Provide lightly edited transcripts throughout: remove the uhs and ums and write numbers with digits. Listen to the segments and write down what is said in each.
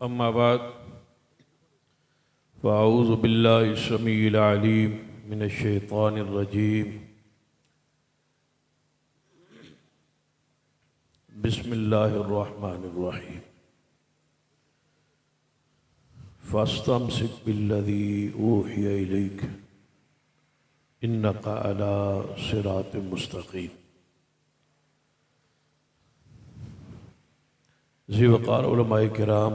अम्मा बाद फ़अऊज़ु बिल्लाहि समीइल अलीम मिनश्शैतानिर रजीम बिस्मिल्लाहिर रहमानिर रहीम फ़स्तमसिक बिल्लज़ी ऊहिया इलैक इन्नका अला सिरातिम मुस्तक़ीम। ज़ी वक़ार उलमाए किराम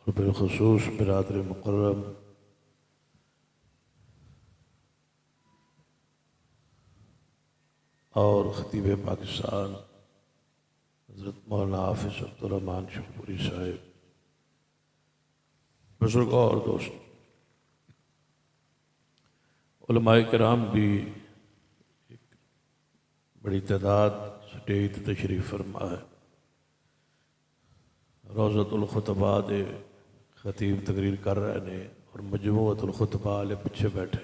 और बिलखुसूस बिरादर मुकर्रम और ख़तीब पाकिस्तान हज़रत मौलाना हाफ़िज़ अब्दुर्रहमान शफूरी साहिब, बुज़ुर्ग और दोस्त, उलमाए किराम भी एक बड़ी तादाद स्टेज तशरीफ़ फरमा है। रोज़तुल खुतबा दे खतीब तकरीर कर रहे ने और मजमूअतुल खुतबा वाले पिछे बैठे।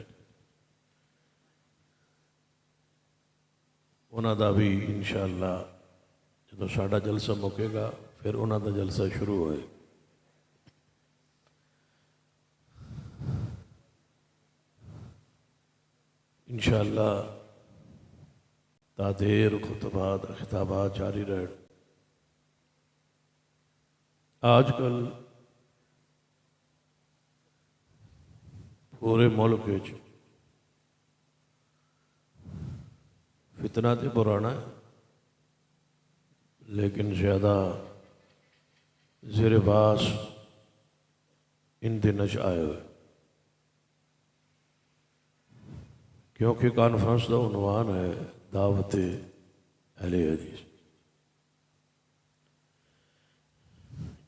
उन्हों का भी इंशाअल्लाह जो साडा जलसा मुकेगा फिर उन्हों का जलसा शुरू होए। इंशाअल्लाह तादेर खुतबात खिताबात जारी रहे। आजकल पूरे मुल्क फितना तो पुराना है, लेकिन ज़्यादा ज़ेर बास इन दिनों आए हुए, क्योंकि कॉन्फ्रेंस का उन्वान है दावत अहले हदीस।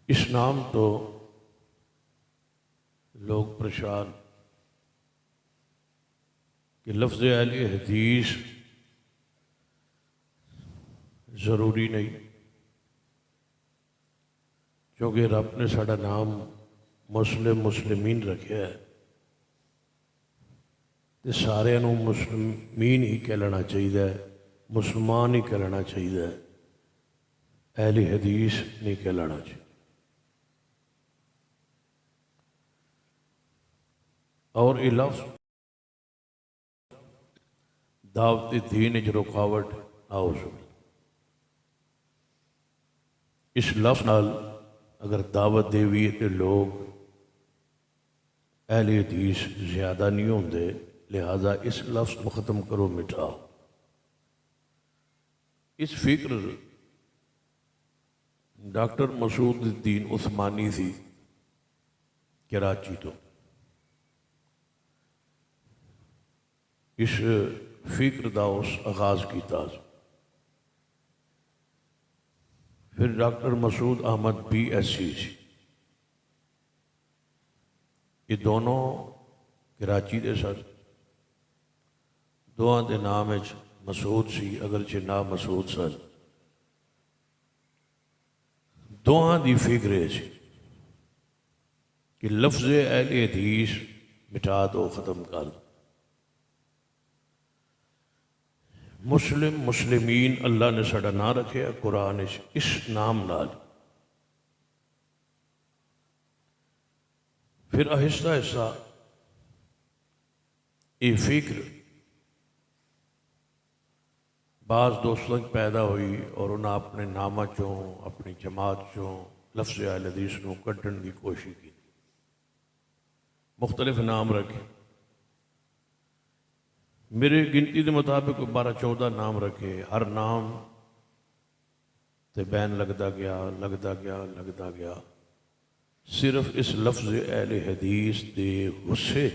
इस नाम तो लोग परेशान कि लफ्ज़ अहले हदीस ज़रूरी नहीं, क्योंकि रब ने साडा नाम मुस्लिमीन रखा है तो सारे मुस्लिमीन ही कहना चाहिए, मुसलमान ही कहना चाहिए, अहले हदीस नहीं कहना चाहिए। और ये लफ्ज़ दावती दीन च रुकावट ना हो सके। इस लफ्ज़ नाल अगर दावत देवी तो लोग अहले हदीस ज़्यादा नहीं होंगे, लिहाजा इस लफ्ज़ को ख़त्म करो, मिटाओ। इस फिक्र डॉक्टर मसूदुद्दीन उस्मानी थी कराची तो, इस फिक्र का उस आगाज़ किया। फिर डॉक्टर मसूद अहमद BSc, ये दोनों कराची के सर, दोवां के नाम मसूद सी, अगरचे ना मसूद सन, दोवां की फिक्र कि लफ्ज़ अहले हदीस मिटा दो, ख़त्म कर दो। मुस्लिमीन अल्लाह ने साडा ना रखे कुरान इस नाम नाल। फिर आहिस्ता आहिस्ता ये फिक्र बाज़ दोस्तों की पैदा हुई और उन्हें अपने नामा चों, अपनी जमात चों लफ्ज़ अहले हदीस को कढ़ने की कोशिश की, मुख्तलिफ नाम रखे। मेरे गिनती के मुताबिक 12-14 नाम रखे। हर नाम ते बैन लगता गया, लगता गया, लगता गया। सिर्फ इस लफ्ज़ अहले हदीस के गुस्से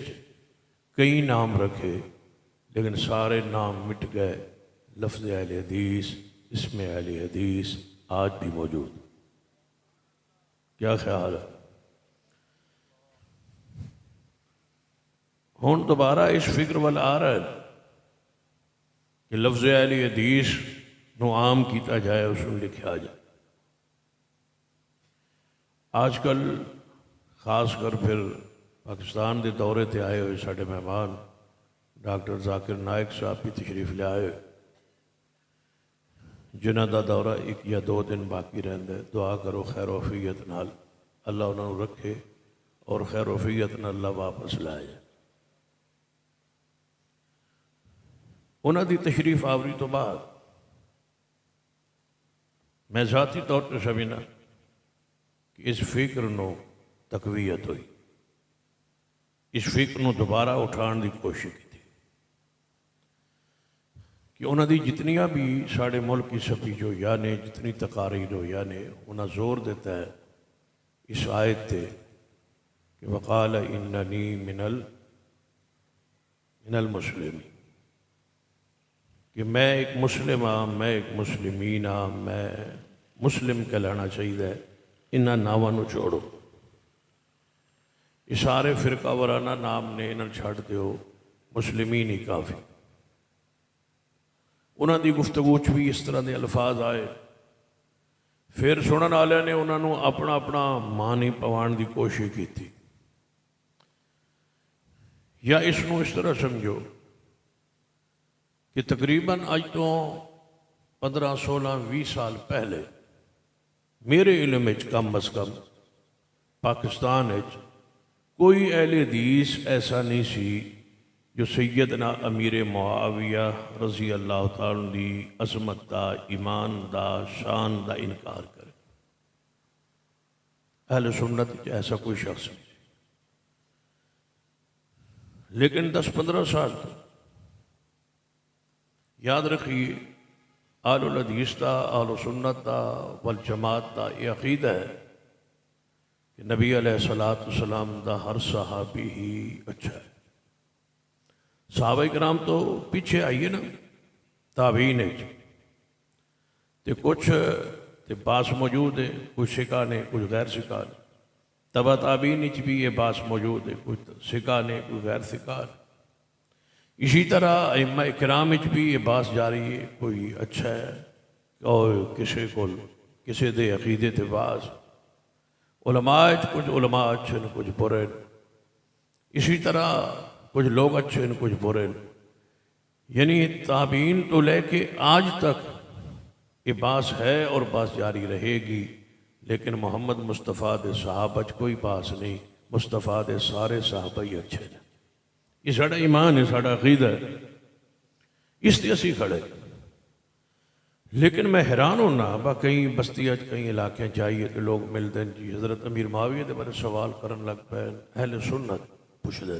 कई नाम रखे, लेकिन सारे नाम मिट गए। लफ्ज़ अहले हदीस, इसमें अहले हदीस आज भी मौजूद। क्या ख्याल है? हुण दोबारा इस फिक्र वाल आ रहा है कि लफ्ज़ अहले हदीस नूं आम किया जाए, उसमें लिखा जाए। आजकल खासकर फिर पाकिस्तान के दौरे पर आए हुए साडे मेहमान डॉक्टर जाकिर नायक साहब भी तशरीफ लियाए, जिन्हों का दौरा 1 या 2 दिन बाकी रहिंदा है। दुआ करो खैर वफीयत नाल अल्लाह उन्होंने रखे और खैर वफियत न अल्लाह वापस लाए। उन्होंने तशरीफ आवरी तो बाद मैं ज़ाती तौर पर समझना कि इस फिक्र को तकवीयत हुई, इस फिक्र को दोबारा उठाने की कोशिश की थी कि उन्होंने जितनियां भी साढ़े मुल्क की सपीजो या ने जितनी तकारीर हो या ने उन्हें जोर देता है इस आयत से कि वक़ाल इन्ननी मिनल मुस्लिम, कि मैं एक मुस्लिम हाँ, मैं एक मुस्लिमीन हाँ, मैं मुस्लिम कहलाना चाहिए। इन्होंने नावां छोड़ो, ये सारे फिरका वराना नाम ने इन्होंने छड़ दो, मुस्लिमीन ही काफ़ी। उन्होंने गुफ्तगू च भी इस तरह के अल्फाज आए। फिर सुनने वाले ने उन्होंने अपना अपना मान ही पवाण की कोशिश की थी। या इसनों इस तरह समझो कि तकरीबन अज तो 15, 16, 20 साल पहले मेरे इल्म कम अज कम पाकिस्तान कोई अहले हदीस ऐसा नहीं सी जो सैयदना अमीर मुआविया रजी अल्लाह तआला दी अजमत दा, ईमान दा, शान दा इनकार करे। अहले सुन्नत ऐसा कोई शख्स नहीं। लेकिन 10-15 साल तो याद रखिए आलुल हदीस का, आलुल सुन्नत का, वल जमात का यह अकीदा है कि नबी अलैहिस्सलातु वस्सलाम दा हर सहाबी ही अच्छा है। सहाबा कराम तो पीछे आइए ना, ताबीन ते कुछ ते बास मौजूद है, कुछ सिका ने कुछ गैर सिका ने। तबा ताबीन भी ये बास मौजूद है, कुछ सिका ने कुछ गैर सिका ने। इसी तरह अइम्मा किराम भी ये बास जारी है, कोई अच्छा है और किसी को किसी दे अकीदे ते बास। उलमा कुछ उलमा अच्छे ने कुछ बुरे। इसी तरह कुछ लोग अच्छे ने कुछ बुरे। यानी ताबीन तो लेके आज तक ये बास है और बास जारी रहेगी। लेकिन मोहम्मद मुस्तफ़ा दे सहाबा कोई बास नहीं, मुस्तफ़ा दे सारे सहाबा ही अच्छे ने। ये साड़ा ईमान है, साड़ा अकीदा है, इससे असी खड़े। लेकिन मैं हैरान होना बा कई बस्तियाँ कई इलाके जाइए तो लोग मिलते हैं जी हज़रत अमीर मुआविया के बारे सवाल करन लग पे। अहले सुन्नत पुछदे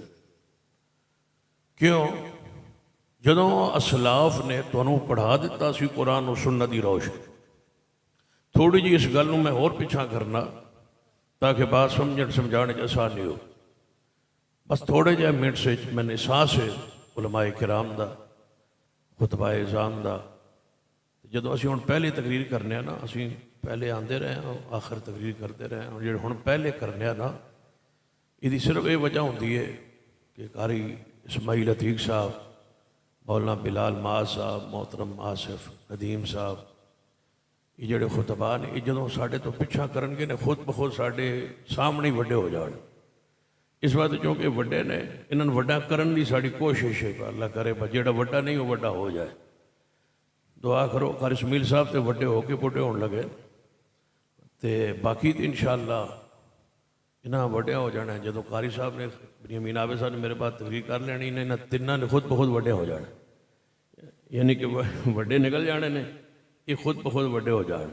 क्यों? जदों असलाफ ने तुहानू पढ़ा दिता सी कुरान और सुन्नत की रोशनी। थोड़ी जी इस गल मैं होर पिछा करना ताकि बात समझाने आसानी हो। बस थोड़े जे मिनट से मैंने एहसास है उलमाए किराम दा, खुतबा इज़ाम दा। जो असी हुण पहले तकरीर करने ना, असी पहले आते रहे हैं आखिर तकरीर करते रहे हैं। जो हुण पहले करने ना, इसकी सिर्फ ये वजह होती है कि कारी इस्माइल अतीक साहब, मौलाना बिलाल माज साहब, मोहतरम आसिफ नदीम साहब, ये जोड़े खुतबा ने जो साढ़े तो पिछा करनगे ने खुद ब खुद साढ़े सामने ही वड्डे हो जाने। इस बात क्योंकि वड्डे ने इन्होंने वड्डा करन की साड़ी कोशिश है। अल्लाह करे जो वड्डा नहीं वो वड्डा हो जाए। दुआ करो कारी इसमाइल साहब तो वड्डे हो के बुढ़े होने लगे तो बाकी तो इंशाअल्लाह इन्हें वड्डिया हो जाना है। जो कारी साहब ने मीन आबे साहब ने मेरे पास तकरीर कर लेनी, इन्हें तिना ने खुद ब खुद वड्डे हो जाने। यानी कि वड्डे निकल जाने ने, ये खुद ब खुद वड्डे हो जाए।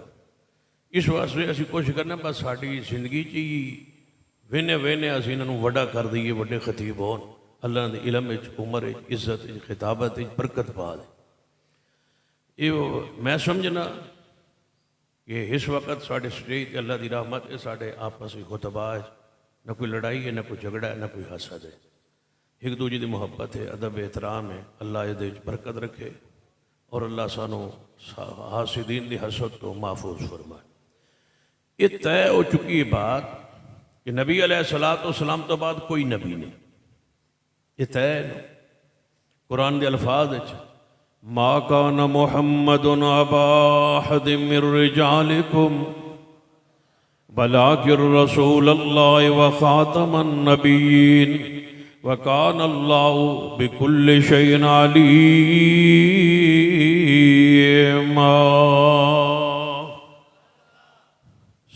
इस वास्ते असी कोशिश करना बस साड़ी जिंदगी च ही वेने वेने असी इन्हों वड्डा कर दईए, वड्डे खतीब हो। अल्लाह के इलम उमर इज्जत खिताबत बरकत पा दे। ये मैं समझना कि इस वक्त साढ़े स्टेज अल्लाह की रहमत है, साढ़े आपस में खुतबा न कोई लड़ाई है, न कोई झगड़ा है, न कोई हसद है। एक दूजे की मुहब्बत है, अदब एहतराम है। अल्लाह ये बरकत रखे और अल्लाह सानू हासिदीन की हसद तो महफूज फरमाए। ये तय हो चुकी है बात कि नबी अलैहिस्सलातु वस्सलाम तो बाद कोई नबी नहीं। ये तय कुरान के अल्फाज मा कान मुहम्मदुन अबा अहदिम मिर रिजालिकुम वलाकिन रसूलुल्लाह व खातमन नबिय्यीन व कान अल्लाहु बिकुल्लि शैइन अलीमा।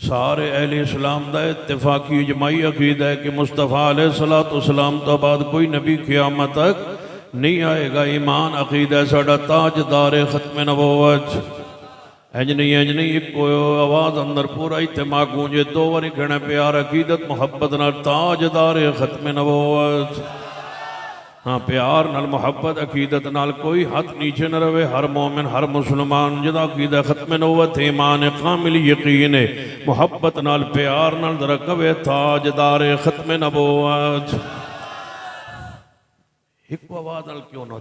सारे अहले इस्लाम का इत्तेफाकी इजमाई अकीदा है कि मुस्तफ़ा अलैहिस्सलाम तो बाद कोई नबी क़यामत तक नहीं आएगा। ईमान अकीदा है साडा ताजदार खत्म नबूवत। इंज नहीं एक आवाज़ अंदर पूरा इत्तेमा गूंजे दो बारी कहना प्यार अकीदत मुहब्बत नाल ताजदार खत्म नबूवत। हाँ प्यार नाल मुहब्बत अकीदत नाल कोई हाथ नीचे न रहे। हर मोमिन हर मुसलमान जिदा अकीदा खत्म नबूवत ईमान कामिल यकीन है मुहब्बत नाल प्यार नाल जरा कवे ताजदार खत्म नबूवत। एक आवाज़ नाल क्यों ना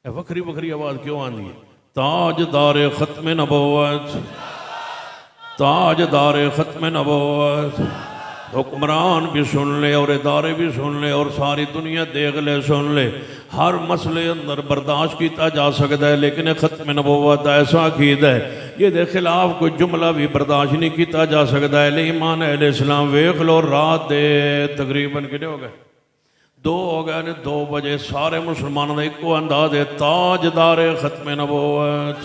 वखरी वखरी आवाज़ क्यों आती है? ताजदार खत्म नबूवत ताजदार खत्म नबूवत। हुक्मरान भी सुन ले और इदारे भी सुन ले और सारी दुनिया देख ले सुन ले। हर मसले अंदर बर्दाश्त किया जा सकता है लेकिन खत्म नबूवत ऐसा अकीदा है ये खिलाफ कोई जुमला भी बर्दाश्त नहीं किया जा सकता है। ईमान अहले इस्लाम वेख लो रात दे तकरीबन कितने हो गए 2 हो गए ने 2 बजे सारे मुसलमानों का एको अंदाज है ताजदार खत्म नबूवत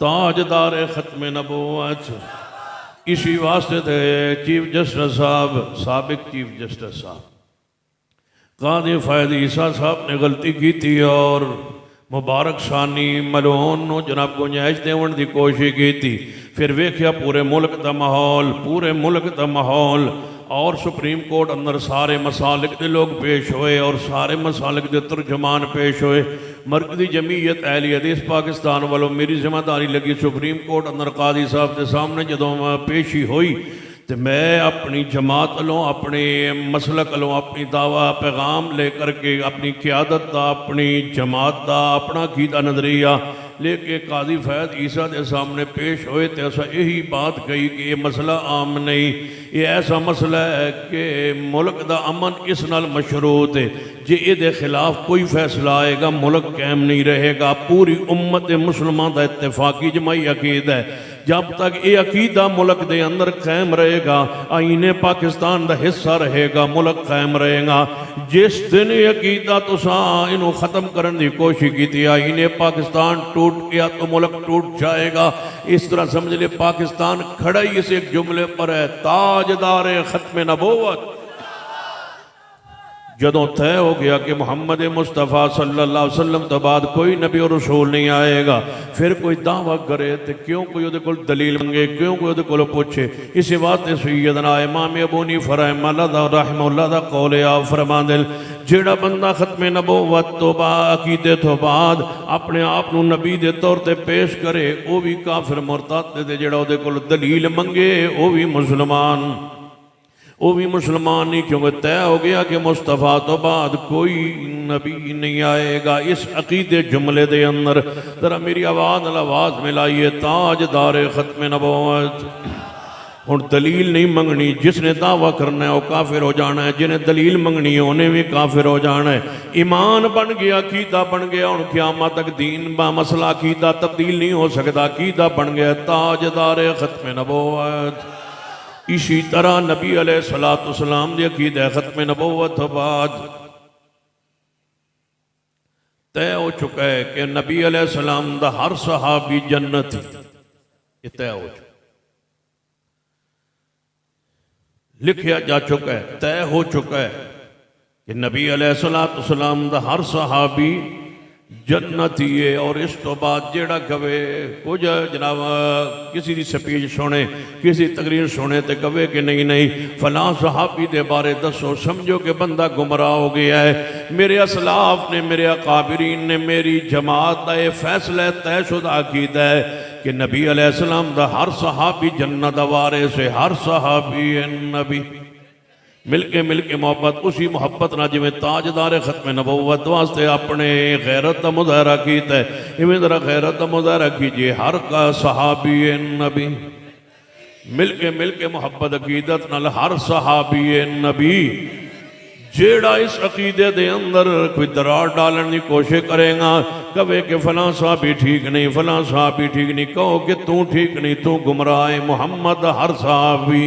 ताजदार खत्म नबूवत। इसी वास्ते थे चीफ जस्टिस साहब साबिक चीफ जस्टिस साहब कादी फैद ईसा साहब ने गलती की थी और मुबारक सानी मलून नूं जनाब गुंजाइश देवन की कोशिश की थी। फिर वेख्या पूरे मुल्क का माहौल और सुप्रीम कोर्ट अंदर सारे मसालिक के लोग पेश होए और सारे मसालिक के तर्जमान पेश होए। मरकजी जमीयत अहले हदीस पाकिस्तान वालों मेरी जिम्मेदारी लगी सुप्रीम कोर्ट अंदर कादी साहब के सामने जदों पेशी हुई तो मैं अपनी जमात वालों अपने मसलक वालों अपनी दावा पैगाम लेकर के अपनी क़यादत का अपनी जमात का अपना कीदा नजरिया लेके कादी फैद ईसा के सामने पेश होए तो ऐसा यही बात कही कि ये मसला आम नहीं ये ऐसा मसला है कि मुल्क का अमन इस नाल मशरूत है। जे ये खिलाफ कोई फैसला आएगा मुल्क कायम नहीं रहेगा। पूरी उम्मत मुसलमान का इत्तेफाकी जमाई अकीदा है जब तक ये अकीदा मुल्क के अंदर कायम रहेगा आईने पाकिस्तान का हिस्सा रहेगा मुल्क कायम रहेगा। जिस दिन ये अकीदा तुसा इनू ख़त्म करने की कोशिश की थी आईने पाकिस्तान टूट गया तो मुल्क टूट जाएगा। इस तरह समझ ले पाकिस्तान खड़ा ही इस एक जुमले पर है ताजदार खत्म नबूवत। जदों तय हो गया कि मुहम्मद मुस्तफ़ा सल्लल्लाहु अलैहि वसल्लम तो बाद कोई नबी और रसूल नहीं आएगा फिर कोई दावा करे तो क्यों कोई उहदे कोल दलील मंगे क्यों कोई उहदे कोल पूछे। इस वास्ते सैयदना इमाम अबू हनीफा रहमतुल्लाह दा कौल आ फरमांदे जेड़ा बंदा खत्म नबूवत तो अकीदे तो बाद अपने आप को नबी के तौर पर पेश करे वह भी काफिर मुरतद ते जेड़ा उहदे कोल दलील मंगे वह भी मुसलमान नहीं क्योंकि तय हो गया कि मुस्तफ़ा तो बाद कोई नबी नहीं आएगा। इस अकीदे जुमले के अंदर जरा मेरी आवाज़ मिलाइए ताजदार खत्म नबूवत। हुण दलील नहीं मंगनी जिसने दावा करना है वह काफिर हो जाना है जिन्हें दलील मंगनी है उन्हें भी काफिर हो जाना है। ईमान बन गया अकीदा बन गया हुण क़यामत तक दीन बा मसला अकीदा तब्दील नहीं हो सकता अकीदा बन गया ताजदार खत्म नबूवत। इसी तरह नबी अलैहिस्सलाम की अकीदा खत्म नबूवत बाद तय हो चुका है कि नबी अलैहिस्सलाम दा हर सहाबी जन्नत ही तय हो चुका लिखिया जा चुका है तय हो चुका है कि नबी अलैहिस्सलाम दा हर सहाबी जन्नत ही है। और इस तो बाद जेड़ा कवे कुछ जनाब किसी की स्पीच सुने किसी तकरीर सुने तो कवे कि नहीं फलां सहाबी के बारे दसो समझो कि बंदा गुमराह हो गया है। मेरे असलाफ ने मेरे अकाबिरीन ने मेरी जमात का यह फैसला तयशुदा कीदा है कि नबी अलैहिस्सलाम दा हर सहाबी जन्नत वारिस है। हर सहाबी नबी मिलके मोहब्बत उसी मोहब्बत ना जिमें ताजदार खत्म नबूवत वास्ते अपने गैरत का मुजाहरा किया है इवें जरा गैरत का मुजाहरा कीजिए। हर का सहाबी नबी मिलके मोहब्बत अकीदत नाल हर सहाबी नबी जेड़ा इस अकीदे दे अंदर कोई दरार डालने की कोशिश करेगा कवे कि फलां सहाबी ठीक नहीं फलां सहाबी ठीक नहीं कहो कि तू ठीक नहीं तू गुमराह है। मुहम्मद हर सहाबी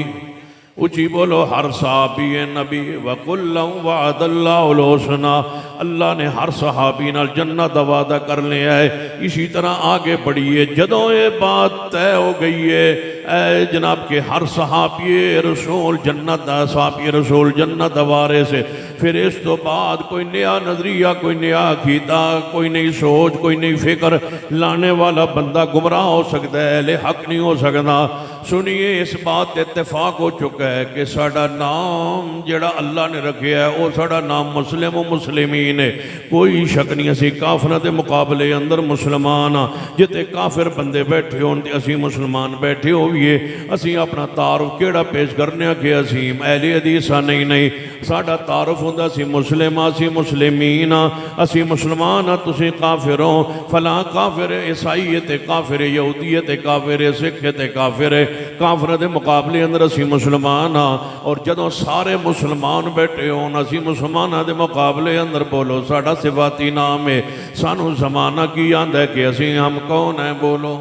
उची बोलो हर सहाबी नबी वकुल्लम वअदल्लाहुल हुस्ना, अल्लाह ने हर सहाबी नाल जन्नत दा वादा कर लिया है। इसी तरह आगे बढ़िए, जदों ये बात तय हो गई है ऐ जनाब के हर सहाबी रसूल जन्नत दा, सहाबी रसूल जन्नत दा वारिस है, फिर इस तो बाद कोई नया नजरिया, कोई नया अकीदा, कोई नई सोच, कोई नई फिक्र लाने वाला बंदा गुमराह हो सकता है, ले हक नहीं हो सकता। सुनिए, इस बात से इत्तेफाक हो चुका है कि साडा नाम जिहड़ा अल्लाह ने रखा है वो साडा नाम मुस्लिम मुस्लिमीन है। कोई शक नहीं, असी काफिरां दे मुकाबले अंदर मुसलमान हाँ। जिते काफिर बंदे बैठे होण ते असी मुसलमान बैठे होइए, असी अपना तारुफ केड़ा पेश करने कि असी अहले हदीस हाँ? नहीं, साडा तारुफ हुंदा असी मुस्लिम हाँ, असी मुस्लिमीन हाँ, असी मुसलमान हाँ, तुसीं काफिर हो। फलां काफिर ईसाई है ते काफिर है, यहूदी है ते काफिर है, सिख है ते काफिर है। काफिरां दे मुकाबले अंदर असी मुसलमान हाँ। और जदों सारे मुसलमान बैठे होण, असी मुसलमानां दे मुकाबले अंदर बोलो साडा सिफाती नाम है। सानू ज़माना की आंदा है कि असी हम कौन है? बोलो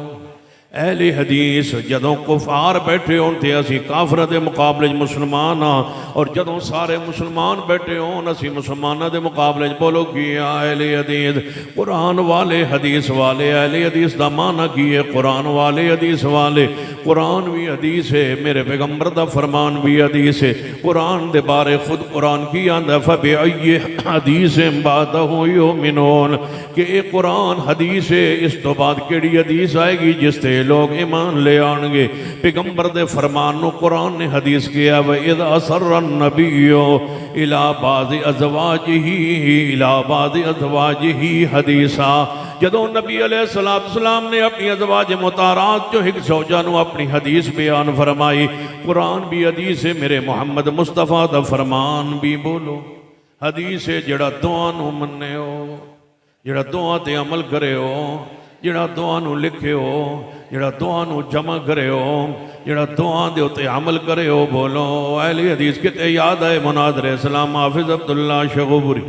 अहले हदीस। जदों कुफार बैठे होण ते असी काफिरां दे मुकाबले मुसलमान हाँ, और जदों सारे मुसलमान बैठे होण असी मुसलमानां दे मुकाबले बोलो की अहले हदीस। कुरान वाले हदीस वाले, अहले हदीस दा माना की है? कुरान वाले हदीस वाले। कुरान भी हदीस है, मेरे पैगंबर दा फरमान भी हदीस है। कुरान दे बारे खुद कुरान की आंदा फबिअय्यि हदीसिन बअदहु युमिनून, कि ये कुरान हदीस है, इस तो बाद केड़ी हदीस आएगी जिस ते लोग ईमान ले आएंगे। पैगंबर दे फरमान नु कुरान ने हदीस किया, व इज़ा असर्रा नबिय्यु इला बाज़ि अज़वाजिही हदीसा। जदों नबी अलैहिस्सलाम ने अपनी अज़वाज मुतारात जो एक ज़ौजा नु अपनी हदीस बयान फरमाई। कुरान भी हदीस है, मेरे मोहम्मद मुस्तफ़ा दा फरमान भी बोलो हदीस है। जिहड़ा दुआ नू मन्ने हो, जिहड़ा दुआ ते अमल करे हो, जिहड़ा दुआ नू लिखे हो, जिहड़ा दुआ नू जमा करे हो, जिहड़ा दुआ दे उत्ते अमल करे हो, बोलो अहले हदीस। किते याद आए मुनाज़रे इस्लाम हाफिज़ अब्दुल्ला शगुबरी,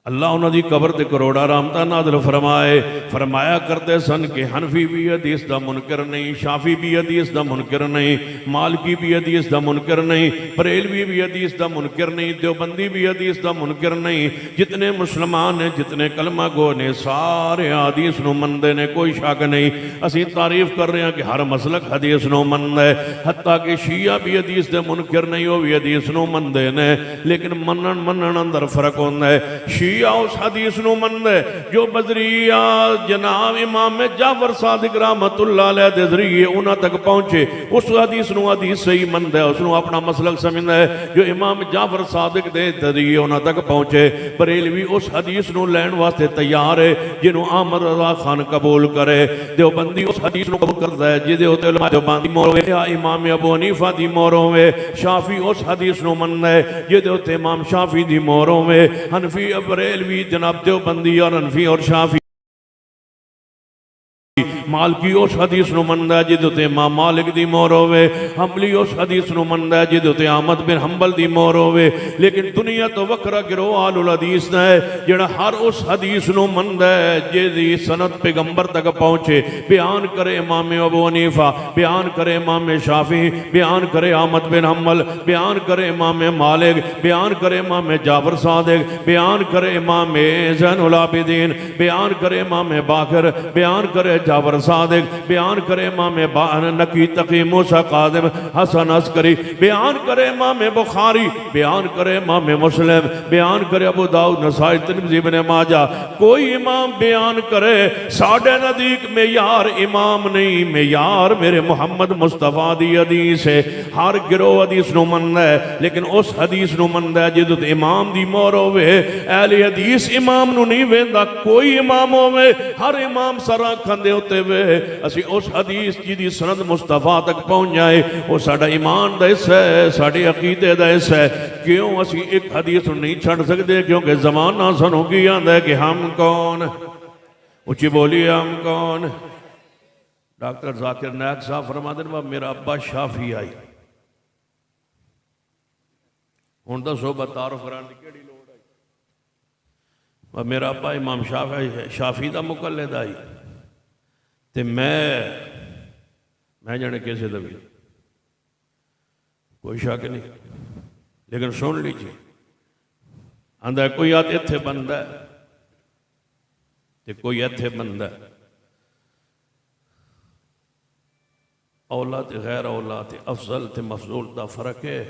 अल्लाह उन्होंने कबर ते करोड़ा रहमतां नाज़िल फरमाए। फरमाया करते सन कि हनफी भी हदीस दा मुनकर नहीं, शाफी भी हदीस दा मुनकर नहीं, मालकी भी हदीस दा मुनकर नहीं, बरेलवी भी हदीस दा मुनकर नहीं, देवबंदी भी हदीस दा मुनकर नहीं। जितने मुसलमान ने, जितने कलमा गो ने, सारे हदीस नूं मनदे ने, कोई शक नहीं। असीं तारीफ कर रहे हैं कि हर मसलक हदीस नूं मनदा है, हत्ता कि शिया भी हदीस दे मुनकर नहीं, वो भी हदीस नूं मनदे ने, लेकिन मनन अंदर फर्क होंदा है। उस हदीस नूं मनदा है जो बजरिया जनाब इमाम जाफर सादिक रहमतुल्लाह अलैह दे जरिए उन्हां तक पहुंचे। उस हदीस नूं हदीस सही मनदा है, उसनूं अपना मसलक समझदा है जो इमाम जाफर सादिक दे जरिए उन्हां तक पहुंचे। बरेलवी उस हदीस नूं लैण वास्ते तैयार है जिन्हों अहमद रज़ा खान कबूल करे। देवबंदी उस हदीस नूं कबूल करदा है जिहदे उत्ते उलमा देवबंदी मोहर होवे, या इमाम अबू हनीफा दी मोहर होवे। शाफी उस हदीस नूं मनदा है जिहदे उत्ते इमाम शाफी दी मोहर होवे। हनफी बरेलवी जनाब देवबंदी और हनफी और शाफी मालकी उस हदीस नूं मनदा है जिहदे उत्ते इमाम मालिक दी मोहर होवे। हंबली उस हदीस नूं मनदा है जिहदे उत्ते अहमद बिन हंबल दी मोहर होवे। लेकिन दुनिया तो वखरा गिरोह आलुल हदीस दा है जिहड़ा हर उस हदीस नूं मनदा है जिहदी सनद पैगंबर तक पहुंचे। बयान करे इमाम अबू हनीफा, बयान करे इमाम शाफी, बयान करे अहमद बिन हंबल, बयान करे इमाम मालिक, बयान करे इमाम जाफर सादिक, बयान करे इमाम ज़ैनुल आबिदीन, बयान करे इमाम बाकर, बयान करे जाफर सादिक, बयान करे इमाम नकी तकी मूसा काज़िम हसन अस्करी, बयान करे इमाम बुखारी, बयान करे इमाम मुस्लिम, बयान करे अबू दाऊद नसाई तिरमिज़ी इब्न माजा। कोई इमाम बयान करे, साडे नज़दीक मेयार इमाम नहीं, मेयार मेरे मोहम्मद मुस्तफ़ा दी हदीस है। हर गिरोह हदीस नूं मनदा है, लेकिन उस हदीस नूं मनदा है जिहदे ते इमाम दी मोहर होवे। अहले हदीस इमाम नूं नहीं वेंदा, कोई इमाम होवे, हर इमाम सरा खंदे उत्ते वे। असी उस हदीस जिहदी सनद मुस्तफा तक पहुंच जाए वो साडा ईमान दा हिस्सा है, साडे अकीदे दा हिस्सा है। क्यों असी एक हदीस नहीं छड़ सकते? क्योंकि जमाना सानू की आंदा है कि हम कौन, उच्ची बोलिए हम कौन। डॉक्टर जाकिर नायक साहब फरमाते हैं मेरा अब्बा शाफी आई, हुण दसो तारुफ कराने की केड़ी लोड़ आई? मेरा अब्बा इमाम शाफी दा मुकल्लिद आई ते मैं जाने किसे दा भी। कोई शक नहीं, लेकिन सुन लीजिए, आंदा कोई आत इत्थे बनता है तो कोई इत्थे बनता है। औलाद गैर औलाद अफजल ते मफजूल का फर्क है।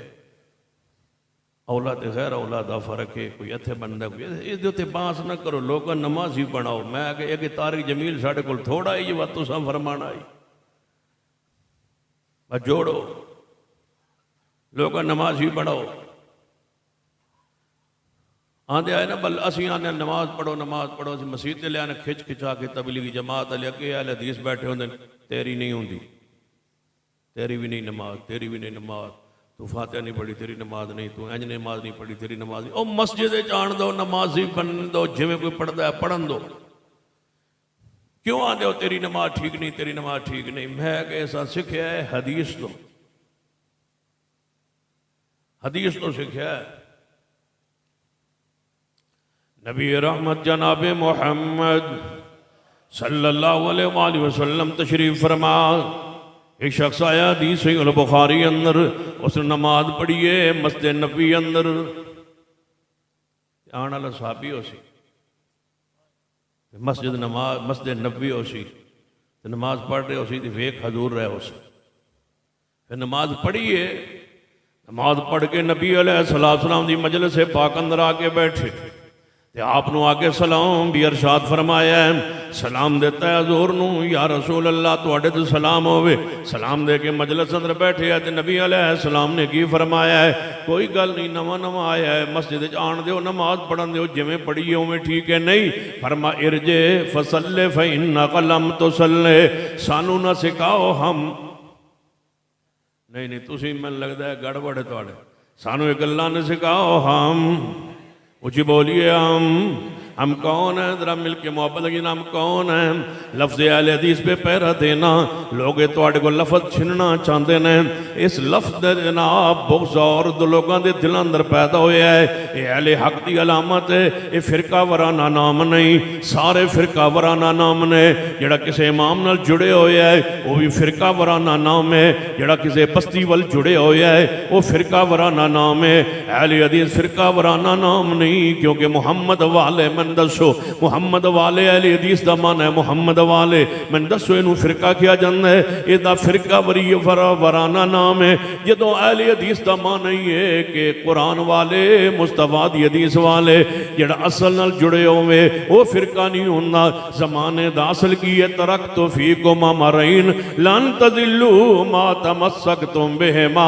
औलाद गैर औलाद का फर्क है, कोई इत्थे बनता कोई इस उत्ते बांस ना करो, लोग नमाजी बनाओ। मैं कि तारिक जमील साढ़े को थोड़ा ही वा तुसा फरमाना ही जोड़ो, लोग नमाजी बनाओ। आंदे आए ना बल असी आने नमाज पढ़ो असी मसीह ते लिया खिच खिचा के तबलीगी जमात वाले अगे आले हदीस बैठे होंगे, तेरी नहीं होंगी, तेरी भी नहीं नमाज, तेरी भी नहीं नमाज, तू फातिहा नहीं पढ़ी तेरी नमाज नहीं, तू इंज नमाज नहीं पढ़ी तेरी नमाज नहीं। ओ मस्जिद जान दो, नमाजी बन दो, जिमें कोई पढ़ता है पढ़न दो। क्यों आते हो तेरी नमाज ठीक नहीं, तेरी नमाज ठीक नहीं? मैं ऐसा सीखा है हदीस तो, हदीस तो सीखा है। नबी रहमत जनाब मोहम्मद सल्लल्लाहु अलैहि वसल्लम तशरीफ फरमा। एक शख्स आया हदीस सहीह बुखारी अंदर, उसने नमाज पढ़ी है मस्जिद नबी अंदर। आने वाला साहबी हो सी, मस्जिद नबी हो सी, नमाज पढ़ रहे हो सी, वेख हजूर रहे हो सी। फिर नमाज पढ़ी है, नमाज पढ़ के नबी अलैहिस्सलाम दी मजलिस से पाक अंदर आके बैठे ते आपनों आके सलाम भी अरशाद फरमाया है। सलाम देता है हजूर नूं, या रसूल अल्लाह तुहाडे ते सलाम होवे। सलाम दे के मजलिस अंदर बैठे है ते नबी अलैहिस्सलाम ने की फरमाया है, कोई गल नहीं, नवा नवा आया है, मस्जिद आन दो, नमाज पढ़न दो, जिमें पढ़ी है उवें ठीक है। नहीं फरमा इरजे फसल्ले फइन्नका लम तुसल्ले, सानू ना सिखाओ हम नहीं तुसी, मैनूं लगदा है गड़बड़ है तुहाडे, सानू ये गल्लां ने सिखाओ हम। ऊँची बोलिए हम कौन है? जरा मिल के मोहब्बत लगी, हम कौन है? लफ्ज़ अहले हदीस पे पैरा देना, लोग तुहाडे को लफज छिनना चाहते हैं। इस लफ्ज़ जनाब बुग़्ज़ और लोगों के दिल अंदर पैदा होया है। ये अहले हक की अलामत है, ये फिरका वराना नाम नहीं, सारे फिरका वराना नाम ने। जिहड़ा किसी इमाम नाल जुड़े होया है वो भी फिरका वराना नाम है, जिहड़ा किसी बस्ती वाल जुड़े होया है वो फिरका वराना नाम है। अहले हदीस फिरका वराना नाम नहीं, क्योंकि मुहम्मद वाले मैं दसो, मुहम्मद वाले अहले हदीस का मन है मुहम्मद वाले, मैं दसो इनू फिरका किया जाता है, इसका फिरका वराना नाम है। जो अहले हदीस का मन ही है कि कुरान वाले मुस्तफा दी हदीस वाले जिहड़ा असल नाल जुड़े होवे वो फिरका नहीं होंदा। ज़माने दा असल की है, तरक्तु फीकुम अमरैन लन तज़िल्लू मा तमस्सकतुम बिहिमा।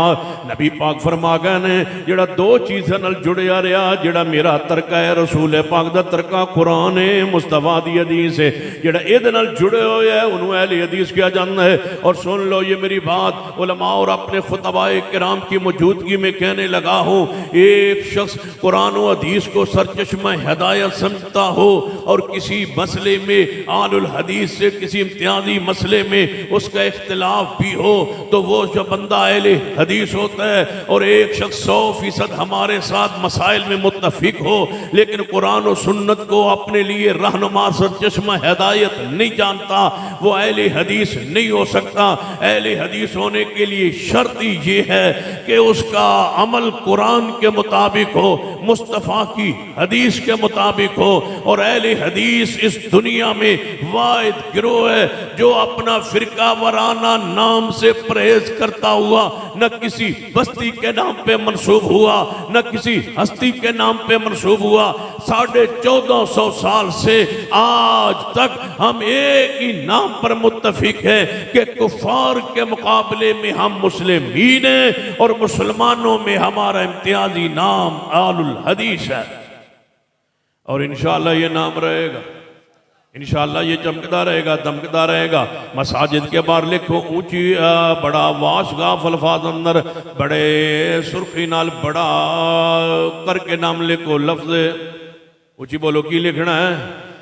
नबी पाक फरमा गए ने जिहड़ा दो चीज़ां नाल जुड़िया रहा, जिहड़ा मेरा तरका है रसूल पाक दा तरका कुरान है मुस्तफा दी हदीस है, जिहड़ा इहदे नाल जुड़े होए है उन्होंने अहले हदीस किया जाता है। और सुन लो ये मेरी बात, उलमा और अपने खुतबाए किराम की मौजूदगी में कहने लगा हूँ, एक शख्स कुरान और हदीस को सरचश्मा हिदायत समझता हो और किसी मसले में आलुल हदीस से किसी इम्तियाजी मसले में उसका इख्तिलाफ भी हो तो वो जो बंदा अहले हदीस होता है। और एक शख्स 100% हमारे साथ मसाइल में मुत्तफिक हो लेकिन कुरान और सुन्नत को अपने लिए रहनुमा सरचश्मा हिदायत नहीं जानता, वो अहले हदीस नहीं हो सकता। अहले हदीस होने के लिए शर्त ये है कि उसका अमल कुरान के मुताबिक हो, मुस्तफ़ा की हदीस के मुताबिक हो। और अहले हदीस इस दुनिया में वाहिद गिरोह है जो अपना फिरका वराना नाम से परहेज करता हुआ न किसी बस्ती के नाम पे मंसूब हुआ न किसी हस्ती के नाम पे मंसूब हुआ। 1450 साल से आज तक हम एक ही नाम पर मुत्तफिक है कि कुफार के मुकाबले में हम मुस्लिमीन हैं और मुसलमानों में हमारा इम्तियाजी नाम आलुल हदीस है। और इंशाअल्लाह ये नाम रहेगा, इंशाअल्लाह ये चमकता रहेगा, दमकता रहेगा। मसाजिद के बाहर लिखो ऊंची बड़ा वाशगाफ अल्फाज अंदर बड़े सुर्खी नाल बड़ा करके नाम लिखो, लफ्ज़ ऊंची बोलो की लिखना है?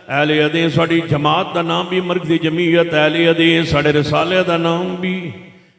अहले हदीस साड़ी जमात का नाम भी मरकज़ी जमीयत अहले हदीस, साढ़े रिसाले का नाम भी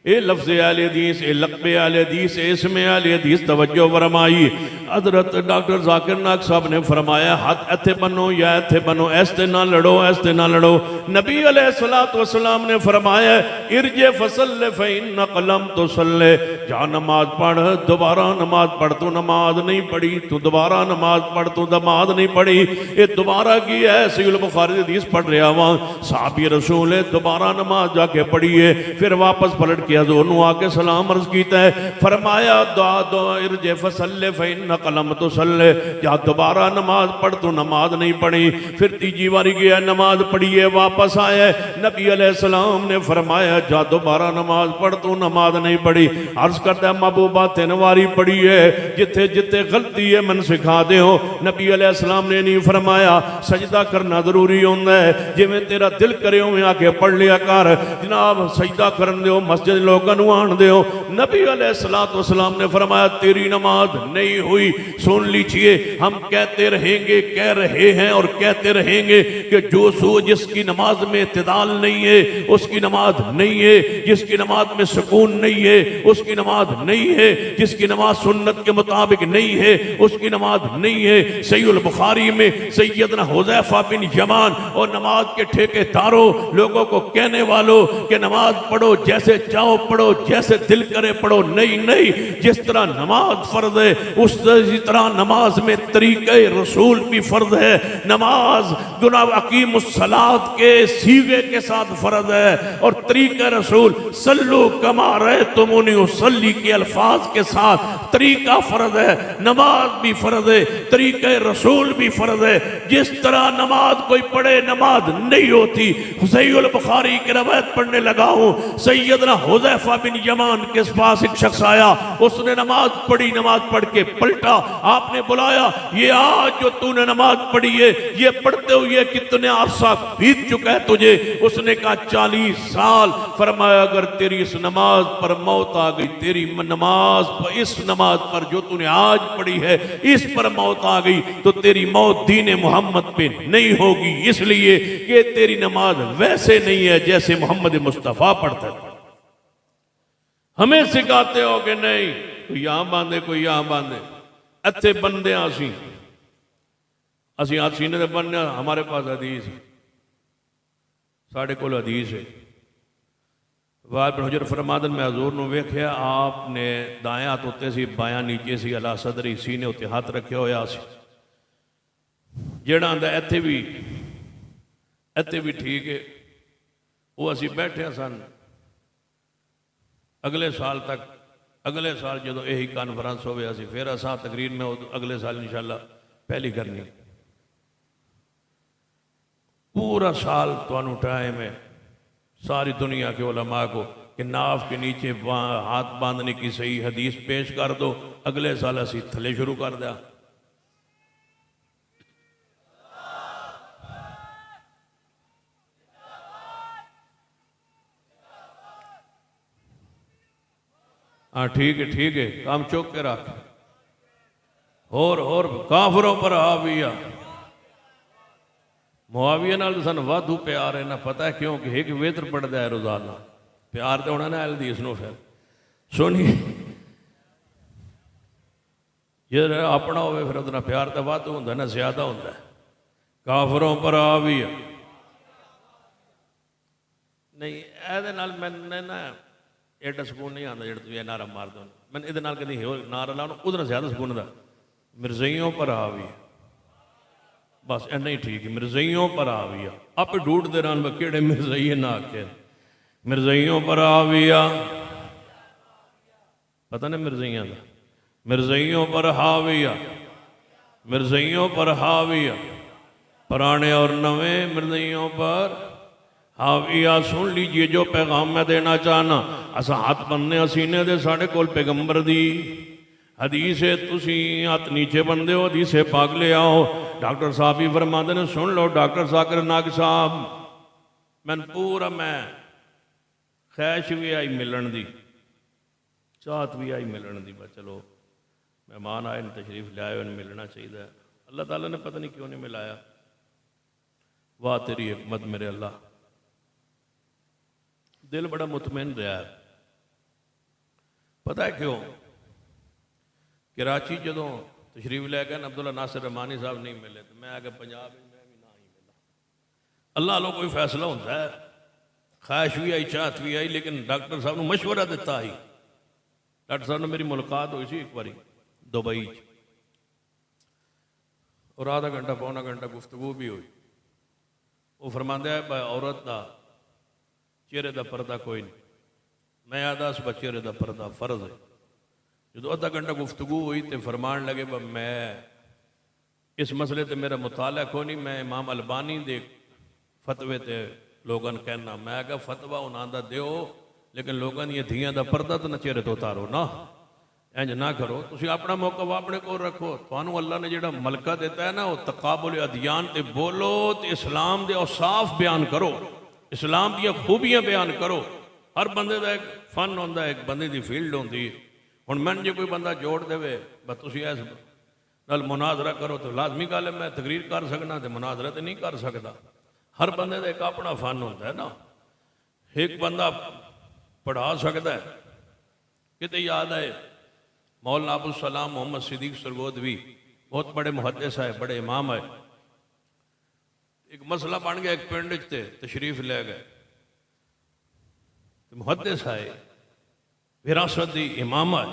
ए लफ्ज़ आले हदीस, ए लक़्ब आले हदीस, इसमें आले हदीस तवज्जो फरमाई। हज़रत डॉक्टर ज़ाकिर नाक साहब ने फरमाया हाथ इत्थे बनो या इत्थे बनो, ऐसे ना लड़ो, ऐसे ना लड़ो। नबी अलैहिस्सलातु वस्सलाम ने फरमाया इरजे फसल्ले फ़इन्न क़लम तुसल्ले, जा नमाज पढ़, दोबारा नमाज पढ़, तू नमाज नहीं पढ़ी, तू दोबारा नमाज पढ़, तू नमाज नहीं पढ़ी। ये दोबारा की है, सहीह बुखारी हदीस पढ़ रहा वहाँ, साहबी रसूल है दोबारा नमाज जाके पढ़ी है, फिर वापस पलट के हज़ूर नू आके सलाम अर्ज कीता है, फरमाया दुआ दो इरजे फसल्ले फ़इन्न क़लम तुसल्ले, जा दोबारा नमाज पढ़, तू नमाज नहीं पढ़ी। फिर तीजी बारी गया नमाज पढ़ी है, वापस आया, नबी अलैहिस्सलाम ने फरमाया जा दोबारा नमाज पढ़, तू नमाज नहीं पढ़ी। अर्ज करता है महबूबा 3 बारी पढ़ी है, जिथे जिथे गलती है मन सिखा दे हो। नबी अलैहिस्सलाम ने नहीं फरमाया सजदा करना जरूरी होता है, जिवें तेरा दिल करे उवें आके पढ़ लिया कर, जनाब सजदा करन दो, मस्जिद लोगों को आन दो। नबी अलैहिस्सलातु वस्सलाम ने फरमाया तेरी नमाज नहीं हुई। सुन लीजिए, हम कहते रहेंगे, कह रहे हैं और कहते रहेंगे कि जिसकी नमाज में इत्तिदाल नहीं है उसकी नमाज नहीं है, जिसकी नमाज में सुकून नहीं है उसकी नमाज नहीं है, जिसकी नमाज सुन्नत के मुताबिक नहीं है उसकी नमाज नहीं है। सहीह बुखारी में सैयदना हुज़ैफा बिन यमान और नमाज के ठेकेदारों लोगों को कहने वालों कि नमाज पढ़ो जैसे चाहो पढ़ो, जैसे दिल करे पढ़ो, नहीं नहीं, जिस तरह नमाज फर्ज है उसी तरह नमाज में तरीक़े रसूल भी फर्ज है। नमाज गुनाह अकीमुस्सलात के सीगे के साथ फर्ज है और तरीक़े रसूल सल्लु कमा रअयतुमूनी उसल्ली के अल्फाज के साथ तरीक़ा फर्ज है। नमाज भी फर्ज है, तरीक़े रसूल भी फर्ज है। जिस तरह नमाज कोई पढ़े नमाज नहीं होती। सहीह बुखारी की रवायत पढ़ने लगा हूँ, सैयदना हुज़ैफा बिन यमान के पास एक शख्स आया, उसने नमाज पढ़ी, नमाज पढ़ के पलटा, आपने बुलाया ये आज जो तूने नमाज पढ़ी है ये पढ़ते हुए कितने अरसा बीत चुका है तुझे? उसने कहा 40 साल। फरमाया अगर तेरी इस नमाज पर मौत आ गई, तेरी नमाज पर, इस नमाज पर जो तूने आज पढ़ी है इस पर मौत आ गई तो तेरी मौत दीन मोहम्मद पे नहीं होगी, इसलिए कि तेरी नमाज वैसे नहीं है जैसे मोहम्मद मुस्तफ़ा पढ़ता है। हमें सिखाते हो कि नहीं कोई यहाँ बांधे कोई यहाँ बांधे, अच्छे बंदे असी हाथ सीने से बनने, हमारे पास हदीस है, साढ़े को हदीस है। वाल बिन हुजर फरमादन में हजूर ने वेख्या, आपने दाएं हाथ उत्ते सी बायां नीचे सी, अला सदरी सीने उत्ते हाथ रखे होया सी, जेड़ा आंदा इत्थे भी ठीक है। वो असी बैठे सन अगले साल तक, अगले साल जो यही कॉन्फ्रेंस हो फिर असा तकरीर में अगले साल इंशाल्लाह पहली करनी। पूरा साल तुहानू टाइम है सारी दुनिया के उलमा को कि नाफ के नीचे हाथ बांधने की सही हदीस पेश कर दो, अगले साल असी थले शुरू कर दिया। हाँ ठीक है काम चौक के रख। और काफरों पर हाविया, मुआविया नाल सन वाधू प्यार है ना, पता है क्यों कि एक वेतर पढ़ता है रोजाना, प्यार तो होना ना हदीस नो। फिर सुनिए, जे अपना हो फिर उतना प्यार तो वाधू होंगे ना, ज्यादा होता है। काफरों पर हाविया नहीं, ए मैंने ना एडा सुकून नहीं आता जो तुझे नारा मार दो, मैंने ये कभी हो नारा लाओ उधर ज्यादा सुकून था। मिर्जइयों पर हावी, बस इन्ना ही ठीक है, मिर्जइयों पर हावी। आप ढूंढते रहन कि मिर्जइये ना आखे, मिर्जइयों पर हाविया, पता नहीं मिर्जइया का, मिर्जइयों पर हाविया, मिर्जइयों पर हाविया, पुराने और नवे मिर्जइयों पर हाविया। सुन लीजिए जो पैगाम मैं देना चाहना, असा हाथ बनने सीने दे, साढ़े कोल पैगंबर दी हदीस है, तुसी हाथ नीचे बनते हो, हदीस पाक ले आओ। डॉक्टर साहब ही फरमाते ने, सुन लो डॉक्टर ज़ाकिर नाग साहब, मैं पूरा मैं ख्वाहिश भी आई मिलन दी, चाहत भी आई मिलन दी, बस चलो मेहमान आए तशरीफ लियाए, मिलना चाहिए। अल्लाह ताला ने पता नहीं क्यों नहीं मिलाया। वाह तेरी हिकमत मेरे अल्लाह, दिल बड़ा मुतमैन रहा है। पता है क्यों? कराची जदों तशरीफ लैके अब्दुल्ला नासिर रहमानी साहब नहीं मिले तो मैं आके पंजाब में भी ना ही मिला। अल्लाह लो कोई फैसला होता है, ख्वाहिश भी आई, चाहत भी आई, लेकिन डॉक्टर साहब ने मशवरा दिता ही। डॉक्टर साहब ने मेरी मुलाकात हुई सी एक बारी दुबई और आधा घंटा पौना घंटा गुफ्तगू भी हुई। वो फरमांदे है औरत का चेहरे का पर्दा कोई नहीं। मैं आदा उस चेहरे का पर्दा फर्ज है। जो अद्धा घंटा गुफ्तगू हुई तो फरमान लगे मैं इस मसले ते मेरा मुताला को नहीं, मैं इमाम अलबानी दे फतवे ते लोगन कहना। मैं क्या फतवा उन्हों का दो, लेकिन लोगों दी धियां का पर्दा तो न चेहरे तो उतारो ना, इंज ना करो। तुम अपना मौका अपने को रखो। थानू अल्लाह ने जो मलका दिता है ना, वो तकाबुल अदियान ते बोलो, तो इस्लाम के औसाफ बयान करो, इस्लाम दी खूबियां बयान करो। हर बंदे का एक फन होंदा है, एक बंदे की फील्ड होंदी। हुण मैं जो कोई बंदा जोड़ देवे बस तुसीं इस नाल मुनाजरा करो तो लाजमी गल है मैं तकरीर कर सकना, तो मुनाजरा तो नहीं कर सकता। हर बंदे का एक अपना फन होता है ना। एक बंदा पढ़ा सकता है। किते याद आए मौलाना अबुल सलाम मोहम्मद सिद्दीक सरगोदवी बहुत बड़े मुहद्दिस है, बड़े इमाम है। एक मसला बन गया एक पिंड च, तशरीफ ले गए। मुहद्दिस है, विरासत दी इमाम है,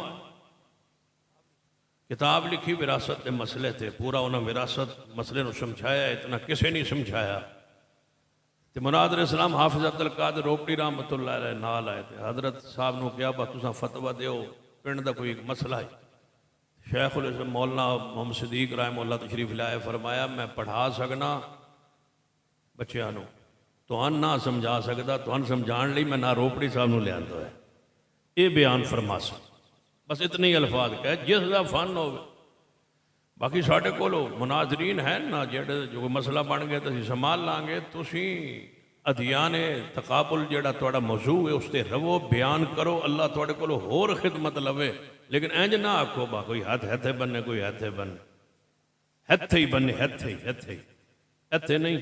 किताब लिखी विरासत के मसले थे। पूरा उन्हें विरासत मसले को समझाया, इतना किसी नहीं समझाया। तो मुनादिर इस्लाम हाफिज अब्दुल कादिर रोपड़ी रहमतुल्लाह अलैह नाल आए थे। हजरत साहब ने कहा बस तुसा फतवा दो, पिंड का कोई एक मसला है। शेखुल इस्लाम मौलाना मोहम्मद सिद्दीक रहमतुल्लाह तशरीफ लाए, फरमाया मैं पढ़ा सकना बच्चों को, तुहान ना समझा सकता, तुहान समझाने लिए मैं ना रोपड़ी साहब को लिया है। ये बयान फरमा सक बस इतने ही अल्फाज कह जिसका फन हो। बाकी साढ़े को मुनाजरीन है ना, जो मसला बन गया तो असीं संभाल लांगे। तुसीं अदियान तकाबुल जिहड़ा तुहाडा मौजू है उस ते रवो, बयान करो, अल्लाह तुहाडे कोलों होर खिदमत लवे। लेकिन इंज ना आखो बा कोई हाथ हथे बन्ने, कोई हथे बन्ने, हथे ही बन्ने, हथे नहीं।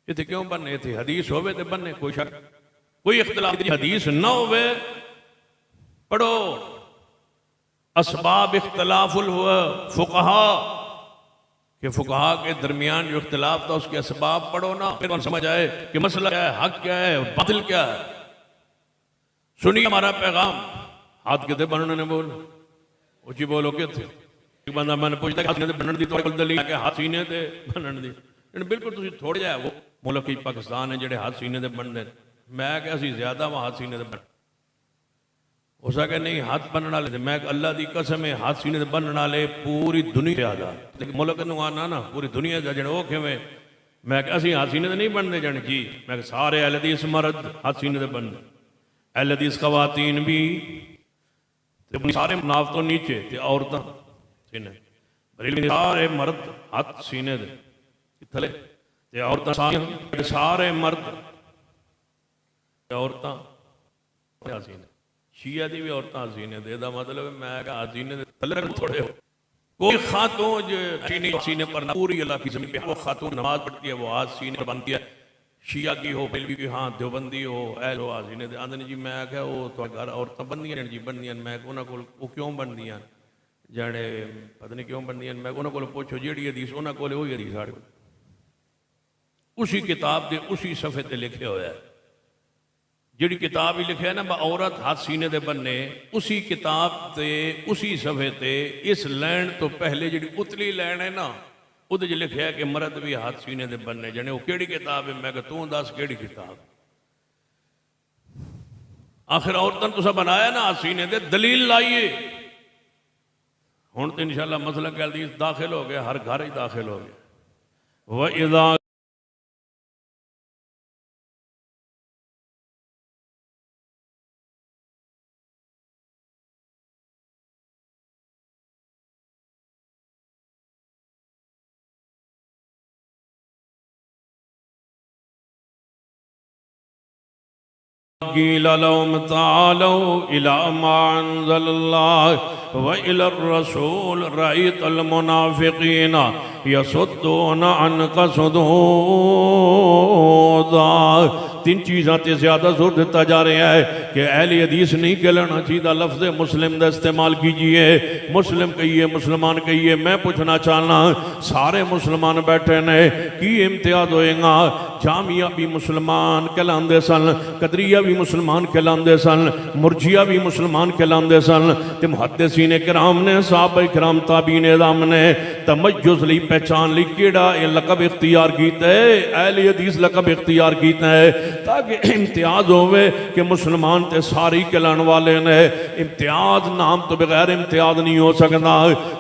इतने क्यों बनने? इतने हदीस होवे ते बनने, कोई शक कोई इख्तिलाफ हदीस ना होवे। पढ़ो असबाब इख्तिलाफुल फुकहा के फुकहा के दरमियान जो इख्तिलाफ था उसके असबाब पढ़ो ना, फिर समझ आए कि मसला क्या है, हक क्या है, बातिल क्या है। सुनिए हमारा पैगाम। हाथ कितने बनने ने बोल उची बोलो कितने बंदा मैंने पूछता बनने की दलील है हाथ सीने ते बनने की। बिल्कुल तुम थोड़े जा वो मुल्क पाकिस्तान है जो हाथ सीने से बनते। मैं क्या असी ज्यादा वहाँ हाथ सीने से बन हो सके नहीं हाथ बनने वाले। मैं अल्लाह की कसम है हाथ सीने से बनने वाले पूरी दुनिया का मुल्क नू आना ना पूरी दुनिया का जन वो किमें। मैं क्या असी हाथ सीने से नहीं बनते जन जी। मैं सारे अहल हदीस मर्द हाथ सीने से बनते, अहल हदीस खवातीन भी, सारे नाफ तो नीचे औरतां सीने, सारे मर्द हाथ सीने दे थले, औरतां सारे मर्द औरतां हसीने। शिया की भी औरतां हसीने दे दा मतलब मैं कहा हसीने दे थले थोड़े हो। कोई खातून जो सीने पर पूरी अल्लाह की जमीन पे वो खातून नमाज पढ़ती है वो हाथ सीने पर बनती है। शिया की हो बिलवी की, हाँ देवबंदी हो ऐल हो हसीने दे आंदे जी। मैं क्या वो तो घर औरतां बनदियां जी बनदियां। मैं उन्होंने को क्यों बनदियां जाने पता नहीं क्यों बनदियां। मैं उन्होंने को पूछो जी हदीस उन्होंने को वही हदीस साढ़े उसी किताब के उसी सफ़े ते लिखे हुआ है। जी किताब ही लिखा है ना औरत हाथ सीने दे बनने, उसी किताब से उसी सफ़े ते इस लैन तो पहले जी उतली लैन है ना वो लिखा है कि मर्द भी हाथ सीने दे बनने। जने वो केड़ी किताब है? मैं कहा तू दस केड़ी किताब। आखिर औरतन तुसा बनाया ना हाथ सीने दे, दलील लाइए। हुण तो इंशाअल्लाह मसला के हदीस दाखिल हो गया, हर घर ही दाखिल हो गया। वह इदा तीन चीज़ों से ज़्यादा जोर दिता जा रहा है कि अहले हदीस नहीं कहलाना चाहिए। लफ्ज़ मुस्लिम का इस्तेमाल कीजिए, मुस्लिम कहिए, मुसलमान कहिए। मैं पूछना चाहना सारे मुसलमान बैठे ने की इम्तियाज होएगा? जामिया भी मुसलमान कहलाते सन, कदरिया भी मुसलमान कहलाते सन, मुरजिया भी मुसलमान कहलाते सन, तो मुहद्दिसीन किराम ने, साहबा किराम, ताबीन इज़ाम ने तमय्युज़ लई, पहचान लई किहड़ा ये लकब इख्तियार किया है? अहले हदीस लकब इख्तियार किया है ताकि इम्तियाज होवे कि मुसलमान तो सारे कहलाने वाले ने। इम्तियाज नाम तो बगैर इम्तियाज नहीं हो सकता।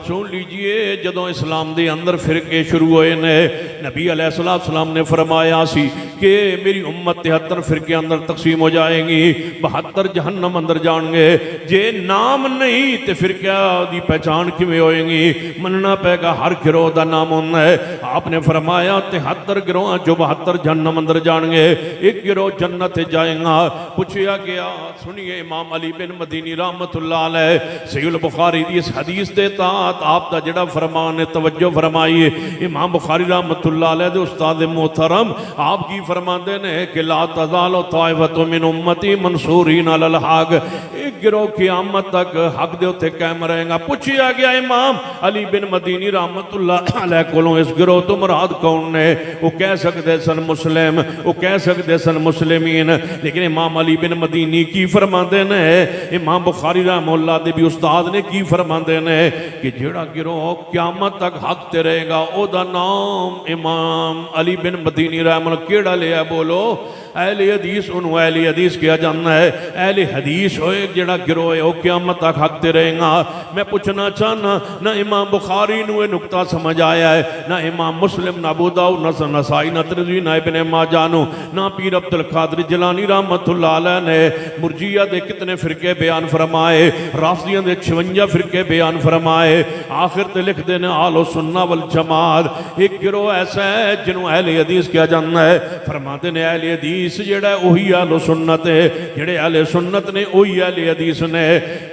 सुन लीजिए, जदों इस्लाम के अंदर फिरके शुरू हुए ने, नबी अलैहिस्सलाम ने फरमाया सी कि मेरी उम्मत 73 फिरके अंदर तकसीम हो जाएगी, 72 जहन्नम अंदर जाएंगे। जे नाम नहीं तो फिरका की पहचान किमें होएगी? मनना पेगा हर गिरोह का नाम होना है। आपने फरमाया 73 गिरोह जो 72 जहन्नम अंदर जाएंगे, एक गिरोह जन्नत जाएगा। पूछा गया, सुनिए, इमाम अली बिन मदीनी रहमतुल्लाह अलैह सहीह बुखारी की इस हदीस के तहत आपका जिहड़ा फरमान है, तवज्जो फरमाइए। इमाम बुखारी रहमतुल्लाह अलैह दे उस्ताद मोहतरम आप की फरमाते ने कि ला तज़ालु ताइफतु मिन उम्मती मंसूरीन अलल हक, एक गिरोह क़यामत तक हक दे उत्ते कायम रहेगा। पूछा गया इमाम अली बिन मदीनी रहमतुल्लाह अलैह कोलों इस गिरोह तो मुराद कौन ने? वो कह सकते सन मुस्लिम, वो कह सकते सन मुस्लिमीन, लेकिन इमाम अली बिन मदीनी की फरमाते ने, इमाम बुखारी रहमतुल्लाह दे भी उस्ताद ने की फरमाते ने कि जिहड़ा गिरोह क़यामत तक हक ते रहेगा ओदा नाम इमाम अली बिन मदीनी रहमतुल्लाह केड़ा लिया? बोलो, अहले हदीस। उन्होंने अहले हदीस किया जाता है। अहले हदीस होए जिहड़ा गिरोह है वह क़यामत तक हक ते रहेगा। मैं पूछना चाहना, ना इमाम बुखारी नूं ये नुकता समझ आया है, ना इमाम मुस्लिम, ना अबू दाऊद, ना नसाई, ना तिरमिज़ी, ना इब्ने माजा, ना पीर अब्दुल कादिर जिलानी रहमतुल्लाह अलैह ने मुरजिया दे कितने फिरके बयान फरमाए, राफ़िदियां दे 56 फिरके बयान फरमाए। आखिर ते लिखते हैं आलो सुन्ना वल जमात, एक गिरोह ऐसा है जिन्होंने अहले हदीस किया जाता है। फरमाते ने अहले हदीस जेड़ा वही अहले सुन्नत है, जेड़े अहले सुन्नत ने वही अहले हदीस ने।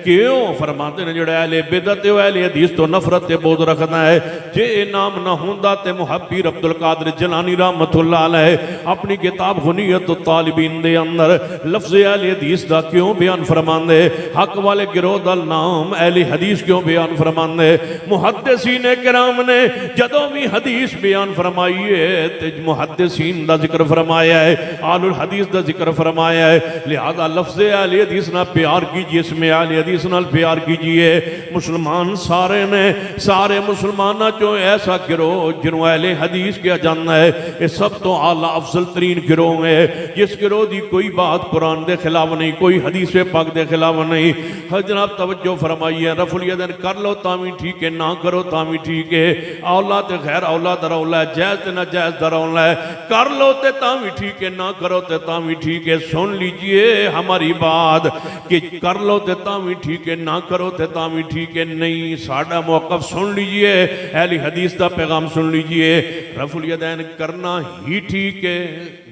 क्यों? फरमाते ने जेड़ा अहले बिदअत है अहले हदीस तो नफरत ते बोझ रखता है। जे नाम ना होंदा ते मुहब्बीर अब्दुल कादिर जिलानी रहमतुल्लाह अलैह अपनी किताब गुनियत तालिबीन दे अंदर लफ्ज़ अहले हदीस दा क्यों बयान फरमांदे? हक वाले गिरोह दा नाम अहले हदीस क्यों बयान फरमांदे? मुहद्दिसीन किराम ने जदों भी हदीस बयान फरमाई है ते मुहद्दिसीन दा जिक्र फरमाया है, आलुल हदीस दा जिक्र फरमाया है। लिहाजा लफ्ज़ अहले हदीस नाल प्यार कीजिए, इसमें अहले हदीस नाल प्यार कीजिए। मुसलमान सारे ने, सारे मुसलमाना चो ऐसा गिरोह जिन्होंने अहले हदीस किया जाता है, ये सब तो आला अफजल तरीन गिरोह है। जिस गिरोह की कोई बात कुरान के खिलाफ नहीं, कोई हदीस पाक के खिलाफ नहीं। जनाब तवज्जो फरमाइए, रफुल यदैन कर लो तावी ठीक है, ना करो तावी ठीक है। औलाद गैर औलाद रौला है, जायज़ ते ना जायज़ दा रौला है। कर लो तो तावी ठीक है, ना करो तो तावी ठीक है। सुन लीजिए हमारी बात कि कर लो तो तावी ठीक है, ना करो तो तावी ठीक है नहीं। साडा मौक़िफ़ सुन लीजिए, अहले हदीस का पैगाम सुन लीजिए। रफुल यदैन करना ही ठीक है,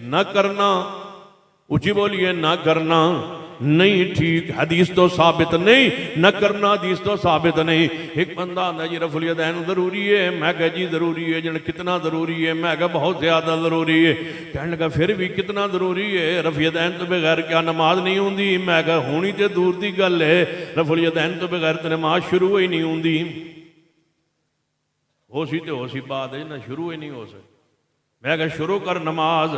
ना करना, ऊँची बोलिए, ना करना नहीं ठीक। हदीस तो साबित नहीं, न करना हदीस तो साबित नहीं। एक बंदा आंदा जी रफुल यदैन ज़रूरी है, मैं कहा जी ज़रूरी है। जन कितना ज़रूरी है? मैं कहा बहुत ज़्यादा ज़रूरी है। कहने लगा फिर भी कितना ज़रूरी है? रफुल यदैन तो बगैर क्या नमाज नहीं होंगी? मैं कहा होनी तो दूर की गल है, रफुल यदैन तो बगैर तो नमाज शुरू ही नहीं होंगी। हो सी तो हो सी बात है ना, शुरू ही नहीं हो सकती। मैं कहा शुरू कर नमाज।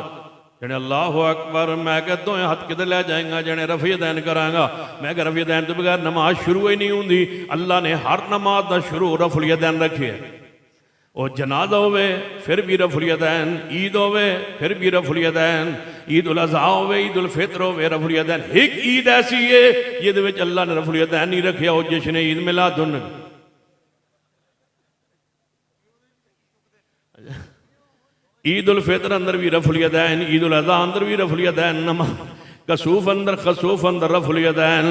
जने अल्लाह अकबर, मैं कहा दो हाथ किधर ले जाएगा? जने रफ़ी यदैन करांगा। मैं कहा रफ़ी यदैन तो बगैर नमाज शुरू ही नहीं होंगी। अल्लाह ने हर नमाज का शुरू रफ़ुल यदैन रखे है। और जनाजा होवे फिर भी रफ़ुल यदैन, ईद होवे फिर भी रफ़ुल यदैन, ईद उल अज़हा होवे, ईद उल फितर होवे, रफ़ुल यदैन। एक ईद ऐसी है जिहदे विच अल्लाह ने रफ़ुल यदैन नहीं रखा, और जिसने ईद मिलादुन ईद उल फितर अंदर भी रफ़ुल यदैन, ईद उल अज़हा अंदर भी रफ़ुल यदैन, नमा कसूफ अंदर खसूफ अंदर रफ़ुल यदैन,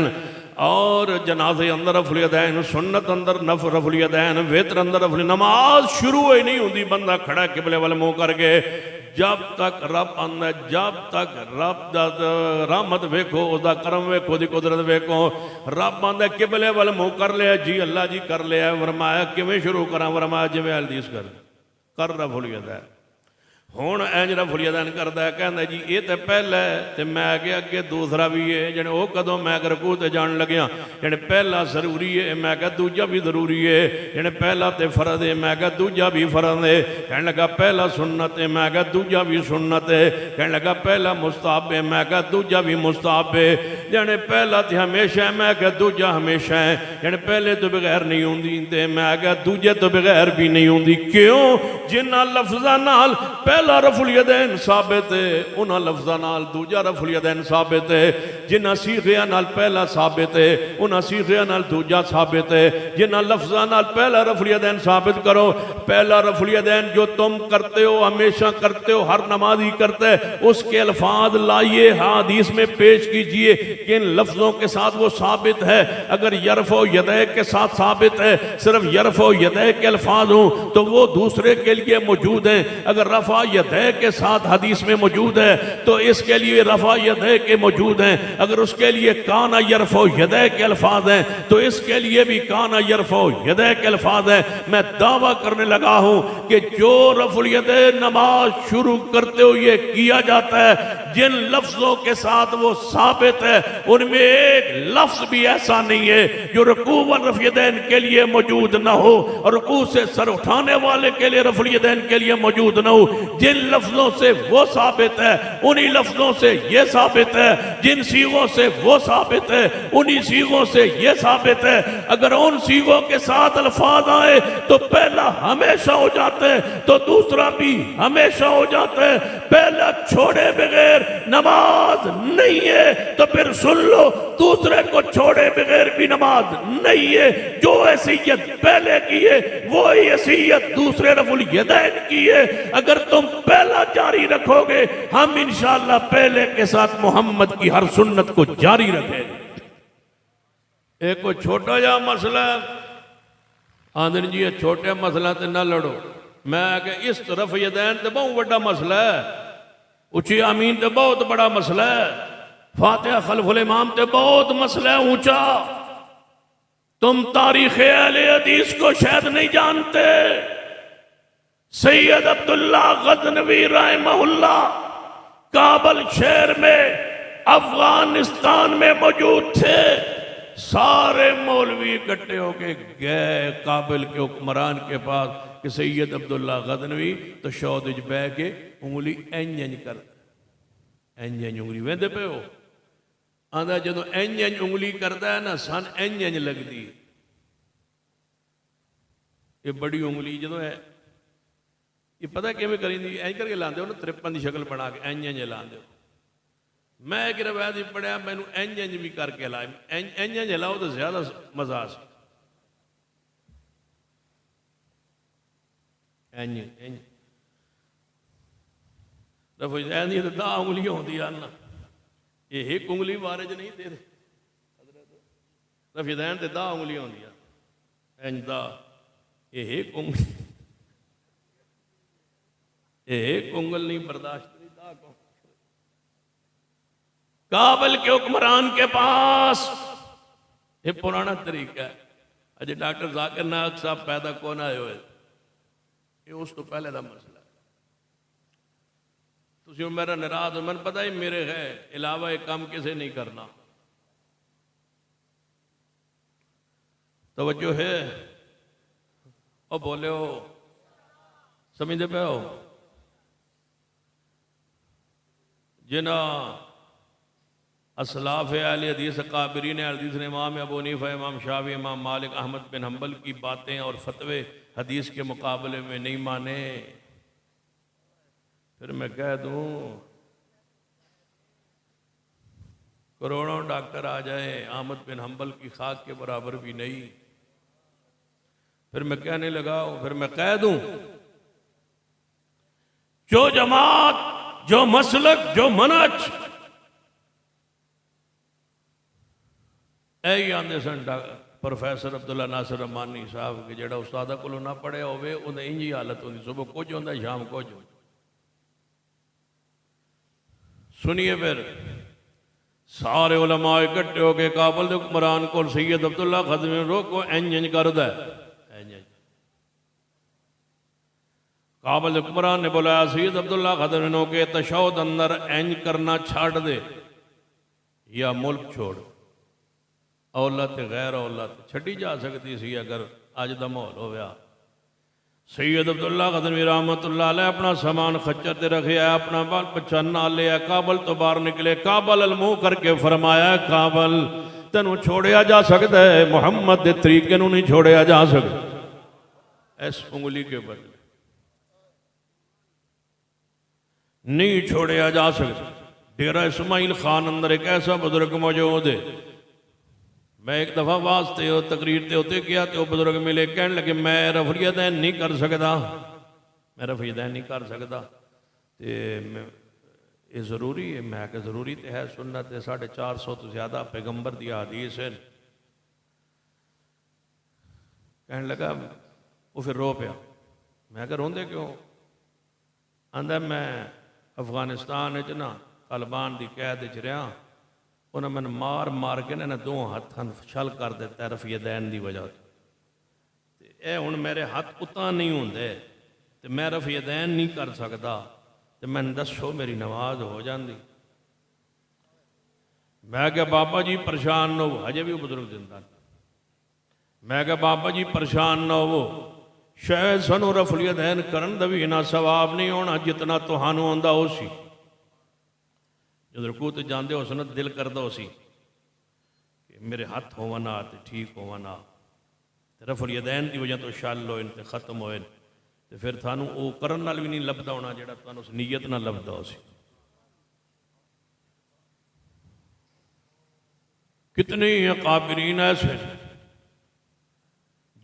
और जनाजे अंदर रफ़ुल यदैन, सुन्नत अंदर नफ रफ़ुल यदैन, वेतर अंदर रफ़ुल। नमाज शुरू ही नहीं होती, बंदा खड़ा किबले वाले मुँह करके जब तक रब आंदा, जब तक रब दा रहमत वेखो, उसका करम वेखो, दी कुदरत वेखो। रब आंदा किबले वाले मुँह कर लिया जी, अल्लाह जी कर लिया। फरमाया किवें शुरू करा? फरमाया जिवें हदीस कर रफ़ुल यदैन। ਹੁਣ ਇੰਜ ਰਫਲ ਯदैन ਕਰਦਾ ਕਹਿੰਦਾ ਜੀ ਇਹ ਤਾਂ ਪਹਿਲਾ ਹੈ ਤੇ ਮੈਂ ਅੱਗੇ ਦੂਸਰਾ ਵੀ ਹੈ ਜਣੇ ਉਹ ਕਦੋਂ ਮੈਂ ਰਕੂ ਤੇ ਜਾਣ ਲੱਗਿਆ ਜਣੇ ਪਹਿਲਾ ਜ਼ਰੂਰੀ ਹੈ ਮੈਂ ਕਿਹਾ ਦੂਜਾ ਵੀ ਜ਼ਰੂਰੀ ਹੈ ਜਣੇ ਪਹਿਲਾ ਤੇ ਫਰਜ਼ ਹੈ ਮੈਂ ਕਿਹਾ ਦੂਜਾ ਵੀ ਫਰਜ਼ ਹੈ ਕਹਿਣ ਲੱਗਾ ਪਹਿਲਾ ਸੁन्नत है मैं कहा दूजा भी सुन्नत है कहने लगा पहला मुस्ताहब है मैं कहा दूजा भी मुस्ताहब है जने पहला तो हमेशा है मैं कहा दूजा हमेशा है जने पहले तो बगैर नहीं होंदी ते मैं कहा दूजे तो बगैर भी नहीं होंदी क्यों जिन्हां लफ्ज़ां नाल पहला रफुल यदैन साबित है उन्हां लफ्ज़ां नाल दूजा रफुल यदैन साबित है जिन्हां सीग़ियां नाल पहला साबित है उन्हां सीग़ियां नाल दूजा साबित है जिन्हां लफ्ज़ां नाल पहला रफुल यदैन साबित करो पहला रफुल यदैन जो तुम करते हो हमेशा करते हो हर नमाजी करता है उसके अल्फाज लाइए हदीस में पेश कीजिए किन लफ्ज़ों के साथ वो साबित है अगर यरफ़ो यदै के साथ साबित है सिर्फ यरफ़ो यदै के अल्फाज हों तो वो दूसरे के लिए मौजूद हैं अगर रफ़ा यदै के साथ हदीस में मौजूद है तो इसके लिए रफ़ा यदै के मौजूद हैं अगर उसके लिए काना यरफ़ो यदै के अल्फाज हैं तो इसके लिए भी काना यरफ़ो यदै के अल्फाज हैं मैं दावा करने लगा हूँ कि जो रफ़ुल यदैन नमाज शुरू करते हुए किया जाता है जिन लफ्जों के साथ वो साबित है उनमें एक लफ्ज भी ऐसा नहीं है जो रुकू व रफ़ यदैन के लिए मौजूद ना हो और रुकू से सर उठाने वाले के लिए रफ़ुल यदैन के लिए मौजूद ना हो जिन लफ्जों से वो साबित है उन्हीं लफ्जों से ये साबित है जिन सीगों से वो साबित है उन्हीं सीगों से ये साबित है अगर उन सीगों के साथ अल्फाज आए तो पहला हमेशा हो जाता है तो दूसरा भी हमेशा हो जाता है पहला छोड़े बगैर नमाज नहीं है तो फिर सुन लो दूसरे को छोड़े बगैर भी नमाज नहीं है जो हैसियत पहले की है वो हैसियत दूसरे रफुल यदैन की है अगर तुम पहला जारी रखोगे हम इंशाअल्लाह पहले के साथ मोहम्मद की हर सुन्नत को जारी रखेंगे एक कोई छोटा जा मसला आंदन जी छोटे मसला ते ना लड़ो मैं कि इस तरफ यदैन तो बहुत बड़ा मसला है उची आमीन तो बहुत बड़ा मसला है फातिहा खल्फुल इमाम तो बहुत मसला है ऊंचा तुम तारीख अहले हदीस को शायद नहीं जानते सैयद अब्दुल्ला गज़नवी रहमहुल्लाह काबल शहर में अफगानिस्तान में मौजूद थे सारे मौलवी इकट्ठे होके गए काबिल के हुक्मरान के पास कि सैयद अब्दुल्ला गज़नवी तो शौद बह के उंगली इंज कर इंज उंगली वेंदे पे हो आंदा जो इंज उंगली करता है ना सन इंज लगती ये बड़ी उंगली जो है ये पता किमें करी इंज करके लाते हो ना 53 की शक्ल बना के इंज लाते हो मैं एक रवायत ही पढ़िया मैनू इंज भी करके लाए इंज लाओ तो ज्यादा मजा से इंज इंज रफ़ुल यदैन दी 10 उंगलियां होंदियां ना ये एक उंगली बारे च नहीं दे रफ़ुल यदैन ते 10 उंगलियां होंदियां इंज दा ये एक उंगली एक उंगल नहीं बर्दाश्त करी 10 को काबल के हुक्मरान के पास ये पुराना तरीका है अजय डॉक्टर जाकिर नायक साहब पैदा कौन आए हुए ये उस तो पहले का मसला है तुम मेरा नाराज हो मैंने पता ही मेरे है इलावा एक काम किसे नहीं करना तवज्जो है और बोले हो समझते पे हो जिना असलाफ अहले हदीस काबिरीन हदीस ने इमाम अबू हनीफा इमाम शाफी इमाम मालिक अहमद बिन हम्बल की बातें और फतवे हदीस के मुकाबले में नहीं माने फिर मैं कह दूं करोड़ों डॉक्टर आ जाए अहमद बिन हम्बल की खाक के बराबर भी नहीं फिर मैं कहने लगा फिर मैं कह दूं जो जमात जो मसलक जो मनज यही आते सन प्रोफैसर अब्दुल्ला नासिर रहमानी साहब के जो उस्तादा को ना पढ़िया हो इंज ही हालत होती सुबह कुछ होता शाम कुछ हो सुनिए फिर सारे उलमा इकट्ठे हो गए काबल के हुक्मरान को सैयद अब्दुल्ला गज़नवी रोको इंज इंज करदा काबल हुक्मरान ने बुलाया सैयद अब्दुल्ला खदरनो के तशौद अंदर इंज करना छाड़ दे या मुल्क छोड़। औलत गैर औलत छड़ी जा सकती सी अगर अज का माहौल हो गया। सैयद अब्दुल्ला खदरवी रहमतुल्लाह अलैह अपना समान खच्चर ते रखिया, अपना बाल बच्चा ना लिया, काबल तो बाहर निकले। काबल अलमूह करके फरमाया, काबल तेनों छोड़िया जा सकता है, मुहम्मद के तरीके नूं नहीं छोड़िया जा सकता। इस उंगली के बदले नहीं छोड़िया जा सकता। डेरा इस्माइल खान अंदर एक ऐसा बुजुर्ग मौजूद है। मैं एक दफ़ा वास्ते तकरीर ते उत्ते गया तो बुजुर्ग मिले, कह लगे मैं रफड़ी दैन नहीं कर सकता, मैं रफड़ी दैन नहीं कर सकता। तो ये ज़रूरी है? मैं क्या ज़रूरी तो है, सुन्नत है। 450 तो ज़्यादा पैगंबर दी हदीस है। कहने लगा, वो फिर रो पिया। मैं क्या रोंदे क्यों? आंदा मैं अफगानिस्तान च ना तालिबान की कैद च रहा, उन्हें मैंने मार मार के ना दो हथां छल कर दिता रफी दैन की वजह से। यह हुण मेरे हाथ उतां नहीं होंदे तो मैं रफी दैन नहीं कर सकता, तो मैंने दसो मेरी नमाज हो जाती। मैं क्या बाबा जी परेशान न हो, अजे भी बुजुर्ग जिंदा। मैं क्या बाबा जी परेशान न हो, शायद सानू रफली दैन करन दा भी इना सवाब नहीं होना जितना तुहानू आंदा हो सी। जो रकू ते जांदे हो सन दिल करदा हो सी कि मेरे हाथ होवा ना ते ठीक होवा ना, रफली दैन की वजह तो शल होए ते खत्म होए, तो फिर थानू वो करन नाल भी नहीं लभदा होना जिहड़ा तुहानू उस नीयत नाल लभदा हो सी। कितने काबिरीन ऐसे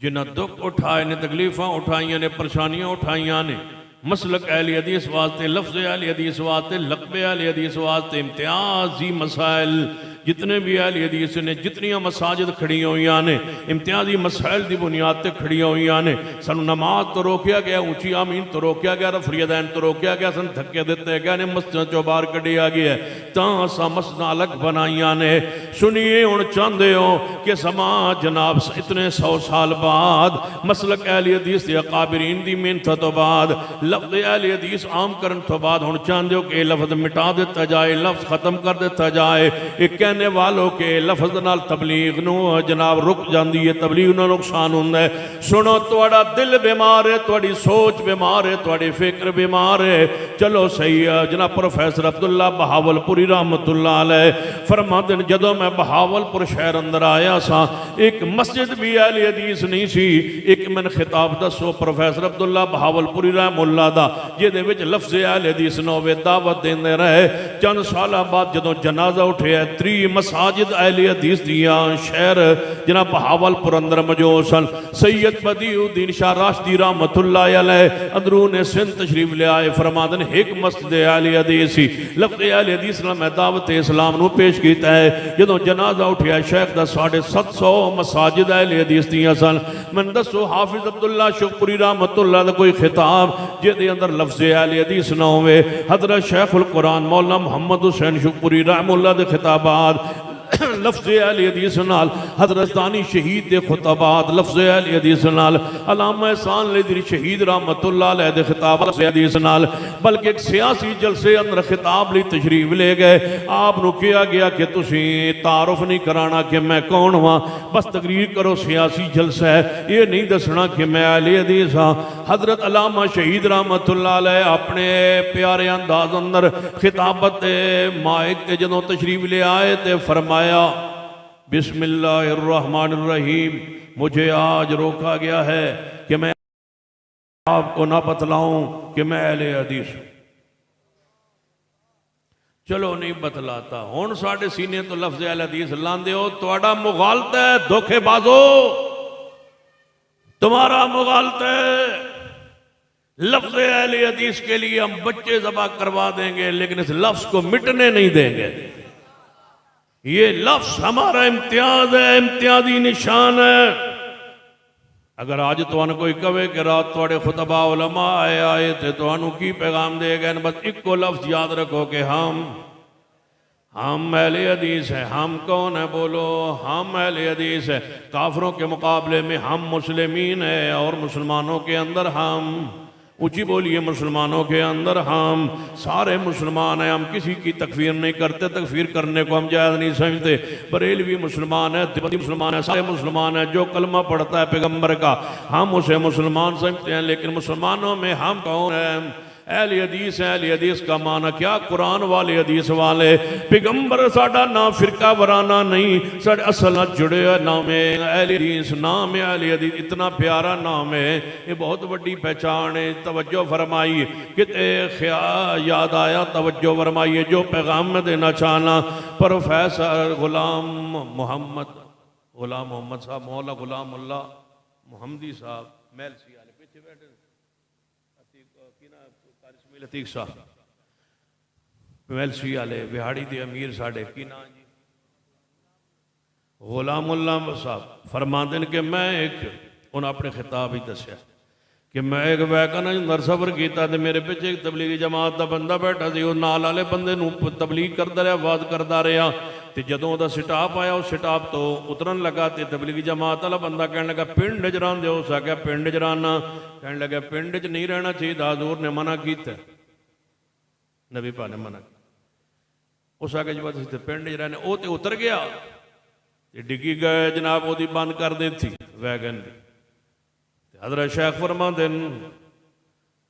जिन्हें दुख उठाए ने, तकलीफा उठाइया ने, परेशानियां उठाइया ने। मसलक अहले हदीस वास्ते, लफ्ज़ अहले हदीस वास्ते, लक़बे अहले हदीस वास्ते इम्तियाजी मसाइल जितने भी अहले हदीस ने, जितनियां मसाजिद खड़िया हुई ने इम्तियाजी मसाइल की बुनियाद पर खड़िया हुई ने। सानू नमाज तो रोकया गया, ऊँची आमीन तो रोकया गया, रफली दैन तो रोकया गया, सन धक्के दिते गए ने, मस्जिद चो बाहर कढ़िया गया है, तो असा मस्जिद अलग बनाइया ने। सुनिए हुण चाहते हो कि समाज जनाब इतने 100 साल बाद मसलक अहले हदीस के अकाबिरीन की मेहनत तो बाद, लफ्ज़ अहले हदीस आम करने तो बाद हुण चाहते हो कि लफ्ज़ मिटा दिता जाए, लफ्ज़ खत्म कर दिता जाए। एक कहने वालों के लफ्ज़ नाल तबलीग नू जनाब रुक जाती है, तबलीग नू नुकसान होंदा है। सुनो, तुहाडा दिल बीमार है, तुहाडी सोच बीमार है, तुहाडी फिक्र बीमार है। चलो सही है। जनाब प्रोफैसर अब्दुल्ला बहावलपुरी रहमतुल्लाह अलैह फरमाते हैं, जदों मैं बहावलपुर शहर अंदर आया सा, एक मस्जिद भी अहले हदीस नहीं सी। एक मैंने खिताब दसो प्रोफैसर अब्दुल्ला बहावलपुरी रहमुल्लाह दा, जिहदे विच लफ्ज़ अहले हदीस ना होवे, दावत देंदे रहे। चंद साल बाद जदों जनाजा उठिया, 3 मसाजिद अहले हदीस दियां शहर जनाब बहावलपुर अंदर मौजूद सन। सैयद बदीउद्दीन शाह राशदी रहमतुल्लाह अलैह अंदरून सिंध तशरीफ ले आए। फरमाते हैं, एक मस्जिद अहले हदीस सी, लफ्ज़ अहले हदीस नाल मैं दावत इस्लाम नू पेश कीता है। जदों जनाजा उठिया शेख दा 750 मसाजिद अहले हदीस दियां सन। मैनूं दसो हाफिज अब्दुल्ला शुक्री रहमतुल्लाह दा कोई खिताब जिहदे अंदर लफ्ज़ अहले हदीस ना होवे। हज़रत शेखुल कुरान मौलाना मुहम्मद हुसैन शुक्री रहमुल्लाह दे खिताबात लफ्ज़ अहले हदीस नाल, हज़रत दानी शहीद दे खुतबात लफ्ज़ अहले हदीस नाल, अल्लामा एहसान लदरी शहीद रहमतुल्लाह अलैह दे खिताब लफ्ज़ हदीस नाल। बल्कि एक सियासी जलसे अंदर खिताब लई तशरीफ ले गए। आपनूं कहा गया कि तुसीं तारुफ नहीं कराना कि मैं कौन हाँ, बस तकरीर करो, सियासी जलसा है, ये नहीं दसना कि मैं अहले हदीस हाँ। हज़रत अल्लामा शहीद रहमतुल्लाह अलैह अपने प्यारे अंदाज अंदर खिताबत माइक ते जदों तशरीफ ले आए तो फरमाया, बिस्मिल्लाहिर्रहमानिर्रहीम, मुझे आज रोका गया है कि मैं आपको ना बतलाऊं कि मैं अहले हदीस हूं। चलो नहीं बतलाता, हुण साडे सीने तो लफ्ज़ अहले हदीस लांदे हो, तुहाडा मुगालता है, धोखेबाजो, तुम्हारा मुगालता है। लफ्ज़ अहले हदीस के लिए हम बच्चे ज़बा करवा देंगे, लेकिन इस लफ्ज़ को मिटने नहीं देंगे। ये लफ्ज़ हमारा इम्तियाज है, इम्तियाजी निशान है। अगर आज तुहानू कोई कहे कि रात थोड़े खुतबा उलमा आए थे, तुहानू की पैगाम दे गए? बस इको लफ्ज़ याद रखो कि हम अहले हदीस है। हम कौन है? बोलो, हम अहले हदीस है। काफिरों के मुकाबले में हम मुस्लिमीन है और मुसलमानों के अंदर हम ऊंची बोलिए मुसलमानों के अंदर हम सारे मुसलमान हैं, हम किसी की तकफीर नहीं करते, तकफीर करने को हम जायज़ नहीं समझते। बरेलवी मुसलमान है, तिब्बती मुसलमान है, सारे मुसलमान हैं। जो कलमा पढ़ता है पैगंबर का हम उसे मुसलमान समझते हैं। लेकिन मुसलमानों में हम कौन हैं? अहले हदीस है। अहले हदीस का माना क्या? कुरान वाले, हदीस वाले। पैगंबर साडा नाम फिरका वराना नहीं, साडे असल नाल जुड़े हुए नाम है अहले हदीस। नाम है अहले हदीस, इतना प्यारा नाम है, ये बहुत बड़ी पहचान है। तवज्जो फरमाइए, कितने ख्याल याद आया, तवज्जो फरमाइए। जो पैगाम में देना चाहना, प्रोफेसर गुलाम मोहम्मद साहब, मौला गुलाम उल्लाह मोहम्मदी साहब मेलसी वाले पीछे बैठे, लतीक साहब वेलसी वाले बिहाड़ी के अमीर साढ़े की ना जी गुलामुल्ला साहब फरमाते हैं कि मैं एक उन्हें अपने खिताब ही दसिया कि मैं एक वैकन अंदर सफर किया तो मेरे पिछे एक तबलीगी जमात का बंदा बैठा सी, वो नाल वाले बंदे तबलीग करता रहा, आवाज़ करता रहा। तो जदों वह स्टाप आया, उस स्टाप तो उतरन लगा तो तबलीगी जमात वाला बंदा कहने लगा पिंड च रहिंदे हो? उस आख्या पिंड च रहना। कहने लगा पिंड च नहीं रहना चाहिए, हजूर ने मना किया, नबी पा ने मना किया। उस आगे जब असं पिंड च रहने, वो तो उतर गया, डिग्गी गए जनाब, वो बंद कर दी थी वैगन की। हज़रत शेख फरमाते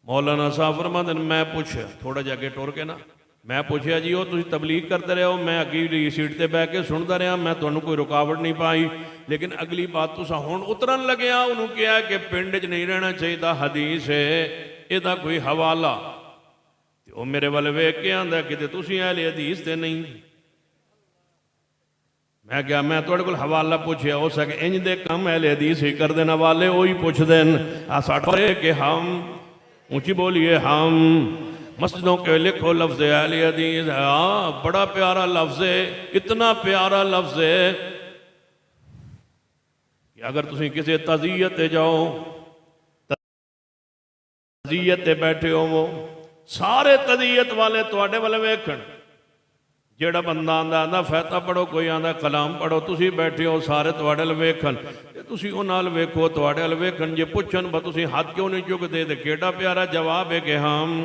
मौलाना साहब फरमाते मैं पूछा थोड़ा जा अगे टुर के ना, मैं पूछा जी वो तुम तबलीग करते रहे हो, मैं अगली सीट पर बह के सुनता रहा, मैं तुम्हें कोई रुकावट नहीं पाई। लेकिन अगली बात तुसा हुण उतरन लग्या, उन्होंने कहा कि पिंड च नहीं रहना चाहिए, हदीस है, यदा कोई हवाला। वो मेरे वाल वेख के आंदा कि तुसीं अहले हदीस ते नहीं। मैं क्या मैं तुहाडे कोल हवाला पूछया, हो सके इंज दे कम अहले हदीस ही कर देना वाले वही पुछदे आ साडा कि हम ऊंची बोलिए हम मस्जिदों के लिखो लफ्ज़ अहले हदीस। हाँ बड़ा प्यारा लफ्ज़ है, इतना प्यारा लफ्ज़ है कि अगर तुसीं किसी तज़ियत जाओ, तज़ियत बैठे हो, सारे तज़ियत वाले तुहाडे वाल वेखण। जेड़ा बंदा आंदा फैता पढ़ो, कोई आंदा कलाम पढ़ो, तुसी बैठे हो सारे तुहाडे अल वेखण, ते तुसी उन्हां अल वेखो, तुहाडे अल वेखण। जे पुछन ब तुसी हाथ क्यों नहीं चुकदे, ते केड़ा प्यारा जवाब है कि हम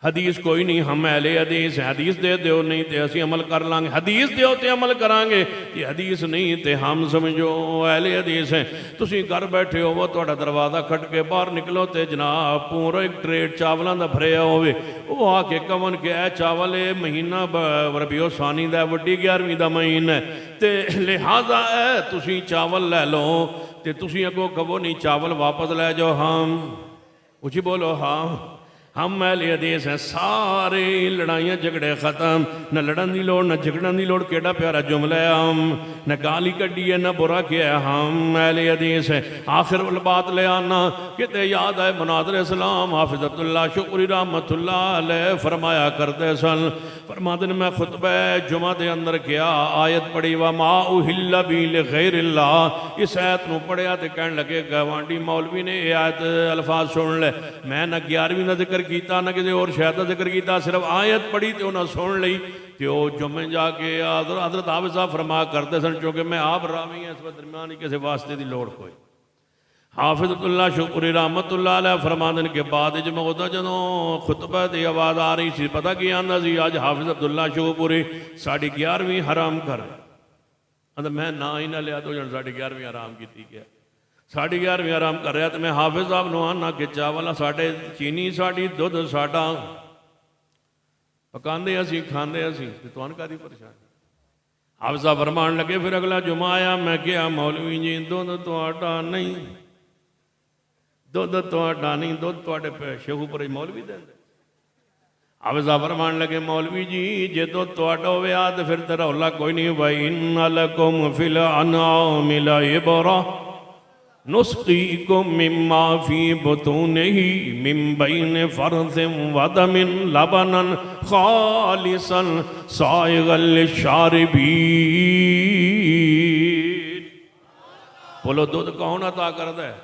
हदीस कोई नहीं, हम अहले हदीस है। हदीस दे दो नहीं तो असी अमल कर लांगे, हदीस दो तो अमल करांगे, ये हदीस नहीं तो हम समझो अहले हदीस है। तुसी घर बैठे हो, वो तुहाडा दरवाज़ा खट के बाहर निकलो तो जनाब पूरा एक ट्रेड चावलों का भरिया होवे, वो आके कवन के ए चावल ये महीना रबियो सानी का वड्डी 11वीं का महीना है, तो लिहाजा है तुसी चावल लै लो, तो तुसी अगों कहो नहीं चावल वापस लै जाओ। हम उची बोलो हम अहले हदीस हैं। सारे लड़ाइयाँ झगड़े खत्म, न लड़न की लोड़ न झगड़न की लोड़। केड़ा प्यारा जुमला है, हम न गाली कड्डी है न बुरा किया है, हम अहले हदीस है। आखिर वाल बात ले आना किते याद है मुनाज़िर इस्लाम हाफिज़तुल्लाह शुक्री रहमतुल्लाह अलैह फरमाया करते सन, फरमाते मैं खुतबा जुमा के अंदर किया, आयत पढ़ी व मा उहिल्ला बि लिगैरिल्लाह। इस आयत को पढ़िया तो कह लगे गवांडी मौलवी ने यह आयत अल्फाज सुन ले, मैं न 11वीं का जिक्र किया न किसी और शायद का जिक्र किया, सिर्फ आयत पढ़ी तो उन्हें सुन ली। तो जुम्मे जाके हज़रत हाफिज़ साहब फरमा करते सन, क्योंकि मैं आप रावी हैं, इस दरम्यान ही किसी वास्ते की लोड़ कोई। हाफिज़तुल्लाह शुक्री रहमतुल्लाह अलैह फरमाने के बाद मैं उदा जो खुतबा की आवाज़ आ रही थी, पता की आंदा सी अज हाफिज़ अब्दुल्ला शुक्री साड़ी 11वीं हराम कर, मैं ना ही ना लिया तो जन साड़ी 11वीं हराम की गया, साड़ी 11वीं आराम कर रहा। तो मैं हाफिज़ साहब नू आना कि चावल साढ़े चीनी साड़ी दुध साडा पकाते असी खाते असी, तुहानू काहदी परेशानी। हाफिज़ साहब फरमान लगे, फिर अगला जुमा आया, मैं क्या मौलवी जी दुध तुहाडा नहीं, दुध तुहाडा नहीं, दुध तुहाडे शेखूपुर मौलवी देंदे। हाफिज़ साहब फरमान लगे, मौलवी जी जे दुध तुहाडा होवे तो फिर तो रौला कोई नहीं। व इन्ना लकुम फिल अनआमि लइबरा नुस्क़ीकुम मिम्मा फ़ी बुतूनिही मिन बैनि फ़रसिन व दमिन लबनन ख़ालिसन साइग़न लिश्शारिबीन। बोलो दूध कौन अता करता है?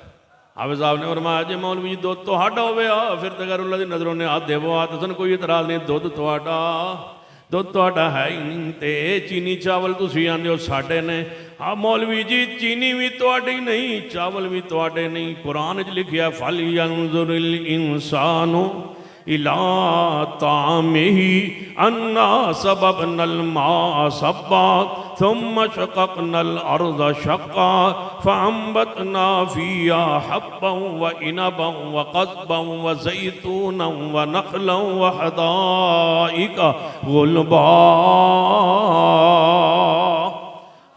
हाफिज़ साहब ने फरमाया जे मौलवी जी दुध तुहाडा होवे फिर तो गैरुल्लाह दी नज़रों ने हाथ देवो हाथ सन, कोई इतराज़ नहीं, दुध तुहाडा ਦੁੱਧ ਤੁਹਾਡਾ ਹੈ ਹੀ ਨਹੀਂ ਤੇ ਇਹ ਚੀਨੀ ਚਾਵਲ ਤੁਸੀਂ ਆਂਦੇ ਹੋ ਸਾਡੇ ਨੇ। ਹਾਂ ਮੌਲਵੀ ਜੀ ਚੀਨੀ ਵੀ ਤੁਹਾਡੀ ਨਹੀਂ, ਚਾਵਲ ਵੀ ਤੁਹਾਡੇ ਨਹੀਂ। ਕੁਰਾਨ 'ਚ ਲਿਖਿਆ ਫਲ ਯੰਜ਼ੁਰਿਲ ਇਨਸਾਨੁ इला तामिही अन्ना सबबनल मा सब्बा थुम्मा शक़क़नल अर्ज़ शक़्क़ा फ़अंबतना फ़ीहा हब्बन व इनबन व क़ज़्बन व ज़ैतूनन व नख़लन व हदाइक़ गुलबा।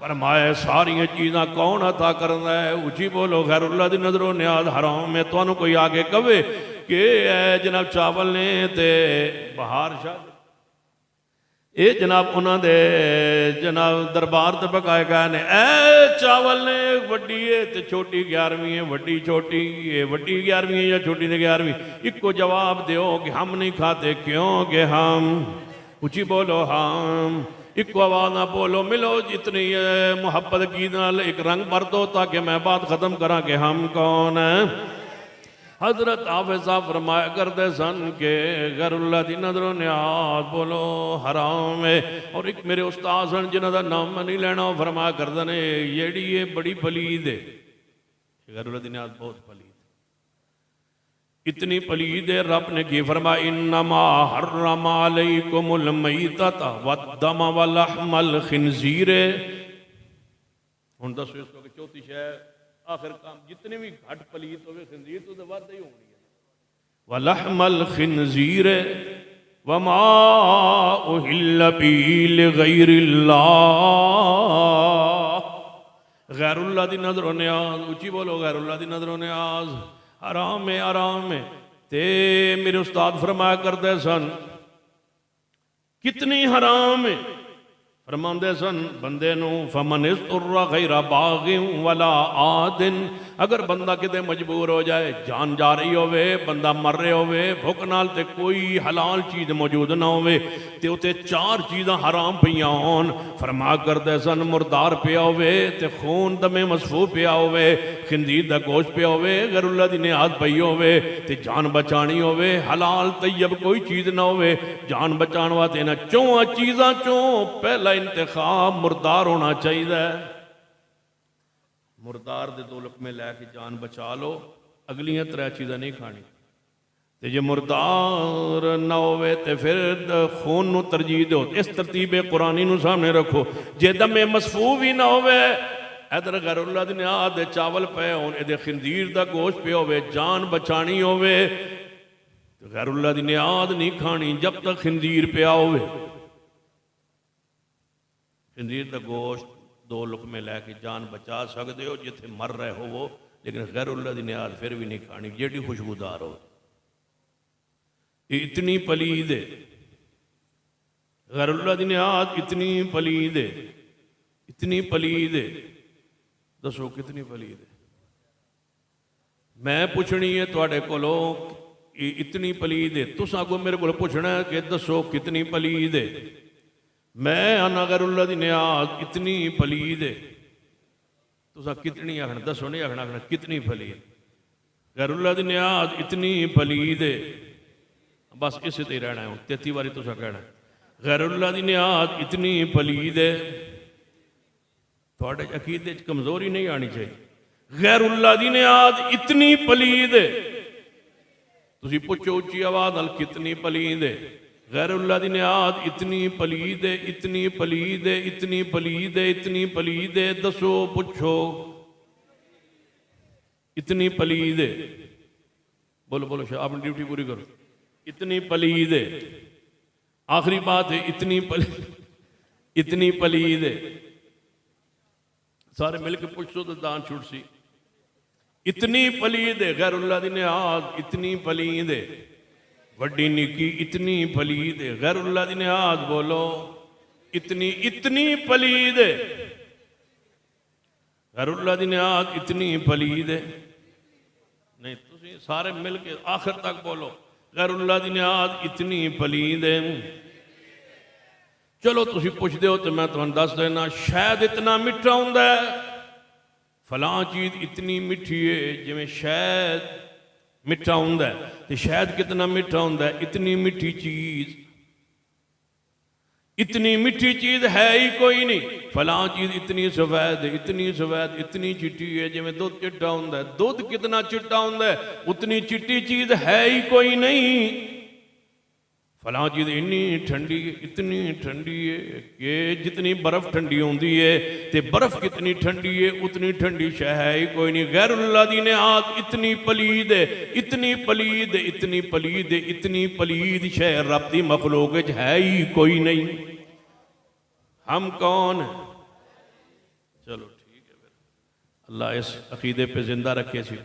फरमाए सारिया चीज़ां कौन अता करता है? उची बोलो खैरुल्लाह दी नज़रों न्याज हराम है। तुहानू कोई आगे कवे कि जनाब चावल ने ते बहार शाह ये जनाब उन्होंने जनाब दरबार ते पकाए गए ने ए चावल ने वड्डी है ते छोटी 11वीं है, वड्डी छोटी ये वड्डी 11वीं है या छोटी ने 11वीं? इको जवाब दो कि हम नहीं खाते। क्यों कि हम, उची बोलो हम, इको आवाज़ ना बोलो। मिलो जितनी मुहब्बत की नाल एक रंग भर दो ताकि मैं बात ख़त्म करा कि हम कौन है। हजरत हाफिज़ साहब फरमाया करते सन के गैरुल्लाह दी नज़रों न्याज बोलो हराम है। और एक मेरे उस्ताद सन जिन्हों का नाम मैं नहीं लेना, फरमाया करते ने जेड़ी ये बड़ी पलीद है, गैरुल्लाह दी न्याज बहुत पलीद, इतनी पलीद है। रब ने की फरमाया इन्नमा हर्रमा अलैकुमुल मैतता वद्दम व लहमल खिंजीर। हुण दसो इसको कि चौथी शय आखिर काम जितनी भी घट पलीत हो खिंजीर तो वध ही होनी है। वलहमल खिंजीर वमा उहिल्ल बिही लिगैरिल्लाह। गैरुल्लाह दी नज़रों न्याज, उची बोलो गैरुल्लाह दी नज़रों न्याज आराम है, आराम है। ते मेरे उस्ताद फरमाया करते सन कितनी हराम है। फरमाते सन बंदे नू फमन इस्तुर्रा गैरा बागिन वला आदिन, अगर बंदा किते मजबूर हो जाए, जान जा रही होवे, बंदा मर रहे होवे, भुख नाल ते कोई हलाल चीज़ मौजूद ना होवे ते उते चार चीज़ां हराम पियां होन। फरमा करदे सन मुर्दार पिया होवे ते खून दमे मसफू पिया होवे, खिंजीर दा गोश्त पिया होवे, गैरुल्लाह दी नियाज पई होवे ते जान बचानी होवे, हलाल तैयब कोई चीज़ ना होवे, जान बचाने वास्ते इन्हां चौहां चीज़ां चों पहला इंतखाब मुर्दार होना चाहिए। मुर्दार दे दो लुकमे लैके जान बचा लो, अगलियां त्रै चीज़ां नहीं खानी। तो जे मुर्दार ना होवे तो फिर खून नू तरजीह दो, इस तरतीब कुरानी नू सामने रखो। जे दमे मसफू भी ना होवे, इधर गैरुल्लाह दी नियाज दे चावल पे होन, इधर खिंजीर दा गोश्त पे होवे, जान बचानी होवे तो गैरुल्लाह दी नियाज नहीं खानी जब तक खिंजीर पिया होवे। खिंजीर का गोश्त दो लुकमे लैके जान बचा सकते हो जिथे मर रहे हो वो, लेकिन गैरुल्लाह दी नियाज फिर भी नहीं खानी जेडी खुशबूदार हो। इतनी पलीद है गैरुल्लाह दी नियाज, इतनी पलीद है, इतनी पलीद है। दसो कितनी पलीद है? मैं पुछनी है तुहाडे कोलों इतनी पलीद है, तुस अगों मेरे को पुछना है कि दसो कितनी पलीद है। मैं आना गैरुल्लाह दी नियाज इतनी पलीद है, तुसा कितनी आखना? दसो नहीं आखना, आखना कितनी पलीद। गैरुल्लाह दी नियाज इतनी पलीद है, बस इसे ते रहना है। 33 बारी तुसा कहना गैरुल्लाह दी नियाज इतनी पलीद है। थोड़े अकीदे च कमजोरी नहीं आनी चाहिए। गैरुल्लाह दी नियाज इतनी पलीद है, तुसी पूछो उच्ची आवाज नाल कितनी पलीद है। गैरुल्लाह दी नियाज इतनी पलीद है, इतनी पलीद है, इतनी पलीद है, इतनी पलीद है। दसो पूछो इतनी पलीद है? बोलो बोलो शाह, अपनी ड्यूटी पूरी करो। इतनी पलीद है, आखिरी बात है इतनी इतनी पलीद है। सारे मिलकर पूछो तो दान छुट सी। इतनी पलीद है गैरुल्लाह दी नियाज, इतनी पलीद है। वड्डी निकी इतनी पलीद है गैरुल्लाह दी नियाज, बोलो इतनी इतनी पलीद है गैरुल्लाह दी नियाज, इतनी पलीद है। नहीं तुसी सारे मिल के आखिर तक बोलो गैरुल्लाह दी नियाज इतनी पलीद है। चलो तुसी पूछते हो तो मैं तुहानू दस देना, शायद इतना मिठा हुंदा है, फलां चीज़ इतनी मिठी है जिवें शायद मिठा हुंदा है। तो शायद कितना मिठा हुंदा है? इतनी मिठी चीज़ इतनी मीठी चीज़ है ही कोई नहीं। फलां चीज़ इतनी सफेद है, इतनी सफेद, इतनी चिट्टी है, जिमें दुध चिट्टा होंदा है। दुध कितना चिट्टा होंदा है, उतनी चिट्टी चीज़ है ही कोई नहीं। फलां चीज़ इन्नी ठंडी है, इतनी ठंडी है कि जितनी बर्फ़ ठंडी होंदी है, तो बर्फ़ कितनी ठंडी है, उतनी ठंडी शह है ही कोई नहीं। गैरुल्लाह दी नेआत इतनी पलीद है, इतनी पलीद है, इतनी पलीद है, इतनी पलीद शह रब दी मखलूक है ही कोई नहीं। हम कौन हैं? चलो ठीक है, फिर अल्लाह इस अकीदे पे जिंदा रखे सी।